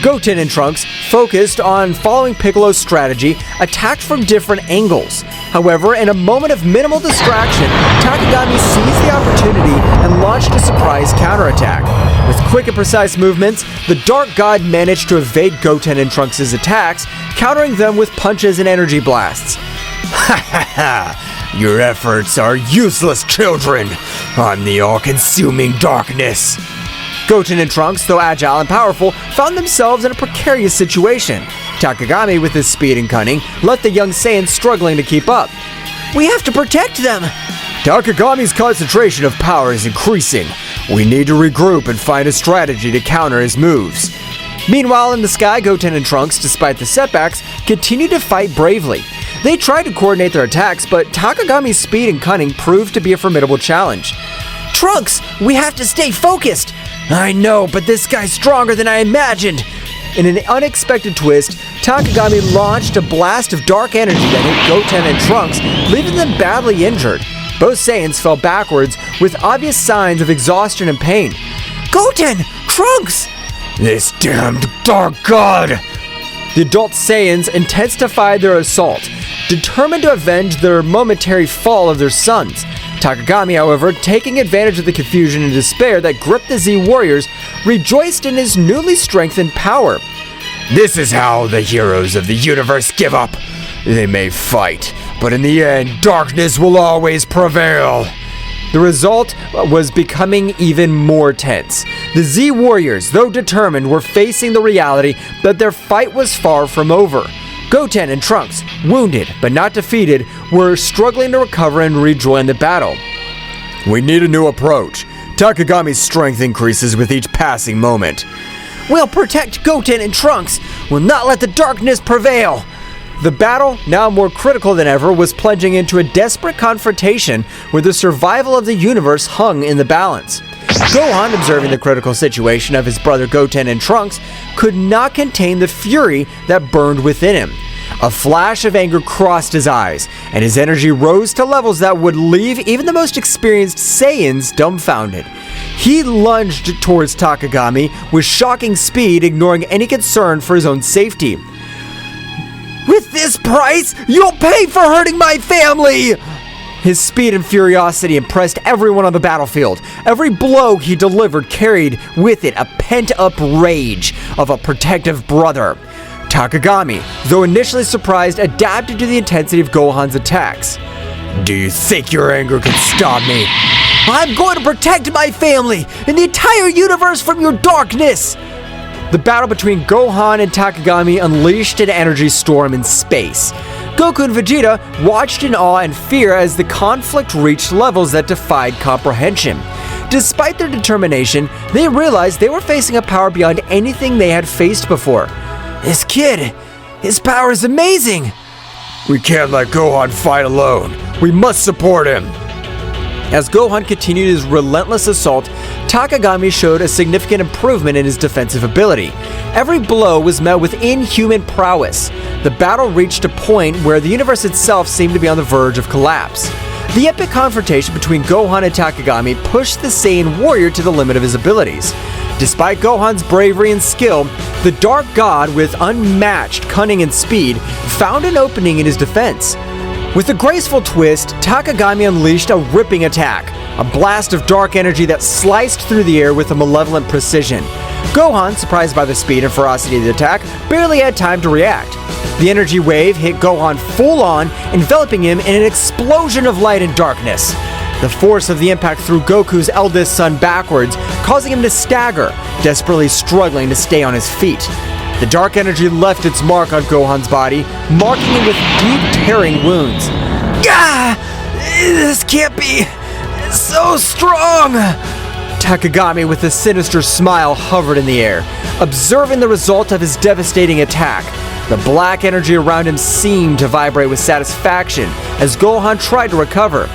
Goten and Trunks, focused on following Piccolo's strategy, attacked from different angles. However, in a moment of minimal distraction, Takagami seized the opportunity and launched a surprise counterattack. With quick and precise movements, the Dark God managed to evade Goten and Trunks' attacks, countering them with punches and energy blasts. Ha ha ha! Your efforts are useless, children! I'm the all-consuming darkness! Goten and Trunks, though agile and powerful, found themselves in a precarious situation. Takagami, with his speed and cunning, left the young Saiyans struggling to keep up. We have to protect them! Takagami's concentration of power is increasing. We need to regroup and find a strategy to counter his moves. Meanwhile, in the sky, Goten and Trunks, despite the setbacks, continue to fight bravely. They tried to coordinate their attacks, but Takagami's speed and cunning proved to be a formidable challenge. Trunks, we have to stay focused! I know, but this guy's stronger than I imagined. In an unexpected twist, Takagami launched a blast of dark energy that hit Goten and Trunks, leaving them badly injured. Both Saiyans fell backwards with obvious signs of exhaustion and pain. Goten! Trunks! This damned Dark God! The adult Saiyans intensified their assault, determined to avenge their momentary fall of their sons. Takagami, however, taking advantage of the confusion and despair that gripped the Z warriors, rejoiced in his newly strengthened power. This is how the heroes of the universe give up. They may fight, but in the end, darkness will always prevail. The result was becoming even more tense. The Z warriors, though determined, were facing the reality that their fight was far from over. Goten and Trunks, wounded but not defeated, were struggling to recover and rejoin the battle. We need a new approach. Takagami's strength increases with each passing moment. We'll protect Goten and Trunks. We'll not let the darkness prevail. The battle, now more critical than ever, was plunging into a desperate confrontation where the survival of the universe hung in the balance. Gohan, observing the critical situation of his brother Goten and Trunks, could not contain the fury that burned within him. A flash of anger crossed his eyes, and his energy rose to levels that would leave even the most experienced Saiyans dumbfounded. He lunged towards Takagami with shocking speed, ignoring any concern for his own safety. With this price, you'll pay for hurting my family! His speed and furiosity impressed everyone on the battlefield. Every blow he delivered carried with it a pent-up rage of a protective brother. Takagami, though initially surprised, adapted to the intensity of Gohan's attacks. Do you think your anger can stop me? I'm going to protect my family and the entire universe from your darkness! The battle between Gohan and Takagami unleashed an energy storm in space. Goku and Vegeta watched in awe and fear as the conflict reached levels that defied comprehension. Despite their determination, they realized they were facing a power beyond anything they had faced before. This kid, his power is amazing! We can't let Gohan fight alone. We must support him. As Gohan continued his relentless assault, Takagami showed a significant improvement in his defensive ability. Every blow was met with inhuman prowess. The battle reached a point where the universe itself seemed to be on the verge of collapse. The epic confrontation between Gohan and Takagami pushed the Saiyan warrior to the limit of his abilities. Despite Gohan's bravery and skill, the Dark God, with unmatched cunning and speed, found an opening in his defense. With a graceful twist, Takagami unleashed a ripping attack, a blast of dark energy that sliced through the air with a malevolent precision. Gohan, surprised by the speed and ferocity of the attack, barely had time to react. The energy wave hit Gohan full on, enveloping him in an explosion of light and darkness. The force of the impact threw Goku's eldest son backwards, causing him to stagger, desperately struggling to stay on his feet. The dark energy left its mark on Gohan's body, marking him with deep, tearing wounds. Gah! This can't be so strong! Takagami, with a sinister smile, hovered in the air, observing the result of his devastating attack. The black energy around him seemed to vibrate with satisfaction as Gohan tried to recover.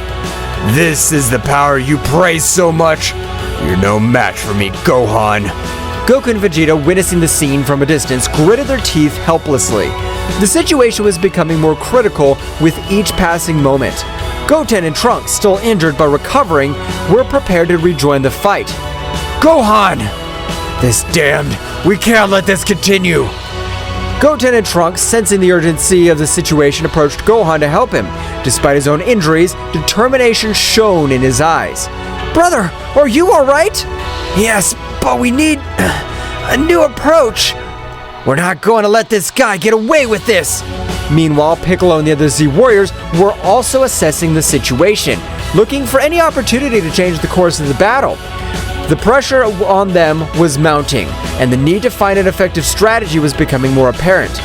This is the power you praise so much. You're no match for me, Gohan. Goku and Vegeta, witnessing the scene from a distance, gritted their teeth helplessly. The situation was becoming more critical with each passing moment. Goten and Trunks, still injured but recovering, were prepared to rejoin the fight. Gohan! This damned! We can't let this continue! Goten and Trunks, sensing the urgency of the situation, approached Gohan to help him. Despite his own injuries, determination shone in his eyes. "Brother, are you alright?" "Yes, but we need a new approach. We're not going to let this guy get away with this." Meanwhile, Piccolo and the other Z Warriors were also assessing the situation, looking for any opportunity to change the course of the battle. The pressure on them was mounting, and the need to find an effective strategy was becoming more apparent.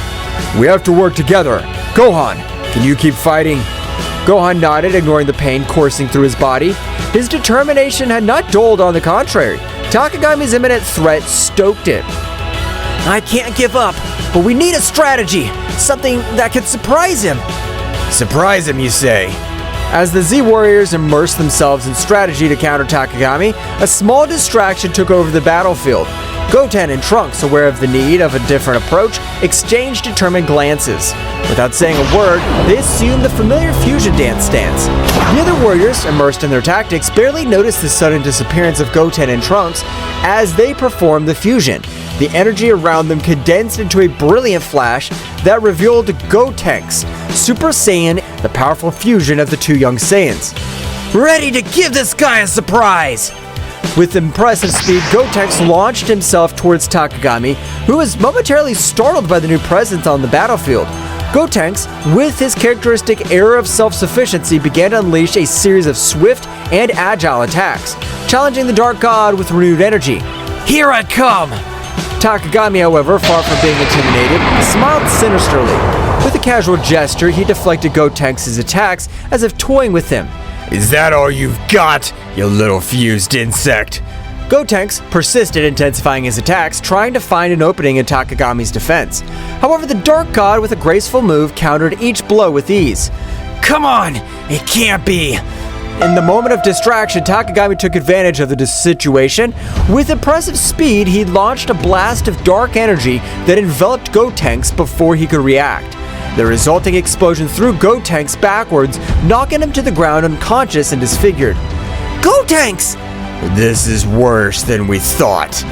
"We have to work together. Gohan, can you keep fighting?" Gohan nodded, ignoring the pain coursing through his body. His determination had not dulled, on the contrary. Takagami's imminent threat stoked it. "I can't give up, but we need a strategy, something that could surprise him." "Surprise him, you say?" As the Z Warriors immersed themselves in strategy to counter Takagami, a small distraction took over the battlefield. Goten and Trunks, aware of the need of a different approach, exchanged determined glances. Without saying a word, they assumed the familiar fusion dance stance. The other warriors, immersed in their tactics, barely noticed the sudden disappearance of Goten and Trunks as they performed the fusion. The energy around them condensed into a brilliant flash that revealed Gotenks, Super Saiyan, the powerful fusion of the two young Saiyans. "Ready to give this guy a surprise!" With impressive speed, Gotenks launched himself towards Takagami, who was momentarily startled by the new presence on the battlefield. Gotenks, with his characteristic air of self-sufficiency, began to unleash a series of swift and agile attacks, challenging the Dark God with renewed energy. "Here I come!" Takagami, however, far from being intimidated, smiled sinisterly. With a casual gesture, he deflected Gotenks' attacks as if toying with him. "Is that all you've got, you little fused insect?" Gotenks persisted, intensifying his attacks, trying to find an opening in Takagami's defense. However, the Dark God, with a graceful move, countered each blow with ease. "Come on! It can't be!" In the moment of distraction, Takagami took advantage of the situation. With impressive speed, he launched a blast of dark energy that enveloped Gotenks before he could react. The resulting explosion threw Gotenks backwards, knocking him to the ground unconscious and disfigured. "Gotenks!" "This is worse than we thought."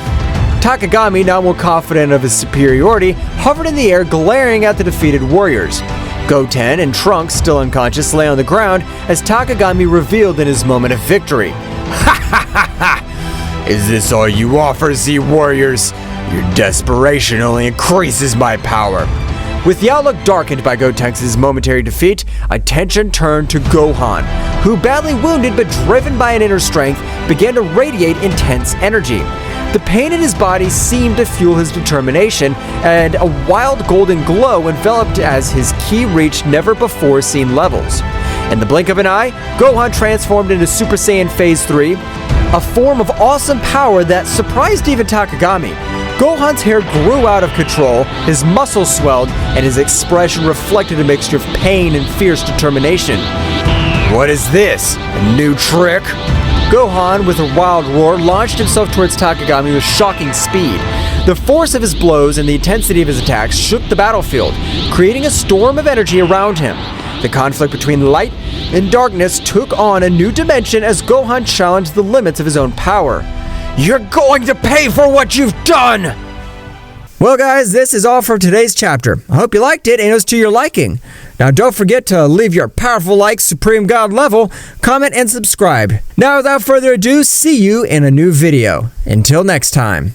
Takagami, now more confident of his superiority, hovered in the air, glaring at the defeated warriors. Goten and Trunks, still unconscious, lay on the ground as Takagami revealed in his moment of victory. "Ha ha ha ha! Is this all you offer, Z Warriors? Your desperation only increases my power." With the outlook darkened by Gotenks' momentary defeat, attention turned to Gohan, who, badly wounded but driven by an inner strength, began to radiate intense energy. The pain in his body seemed to fuel his determination, and a wild golden glow enveloped as his ki reached never-before-seen levels. In the blink of an eye, Gohan transformed into Super Saiyan Phase 3, a form of awesome power that surprised even Takagami. Gohan's hair grew out of control, his muscles swelled, and his expression reflected a mixture of pain and fierce determination. "What is this? A new trick?" Gohan, with a wild roar, launched himself towards Takagami with shocking speed. The force of his blows and the intensity of his attacks shook the battlefield, creating a storm of energy around him. The conflict between light and darkness took on a new dimension as Gohan challenged the limits of his own power. "You're going to pay for what you've done!" Well guys, this is all for today's chapter. I hope you liked it and it was to your liking. Now don't forget to leave your powerful like Supreme God level, comment and subscribe. Now without further ado, see you in a new video. Until next time.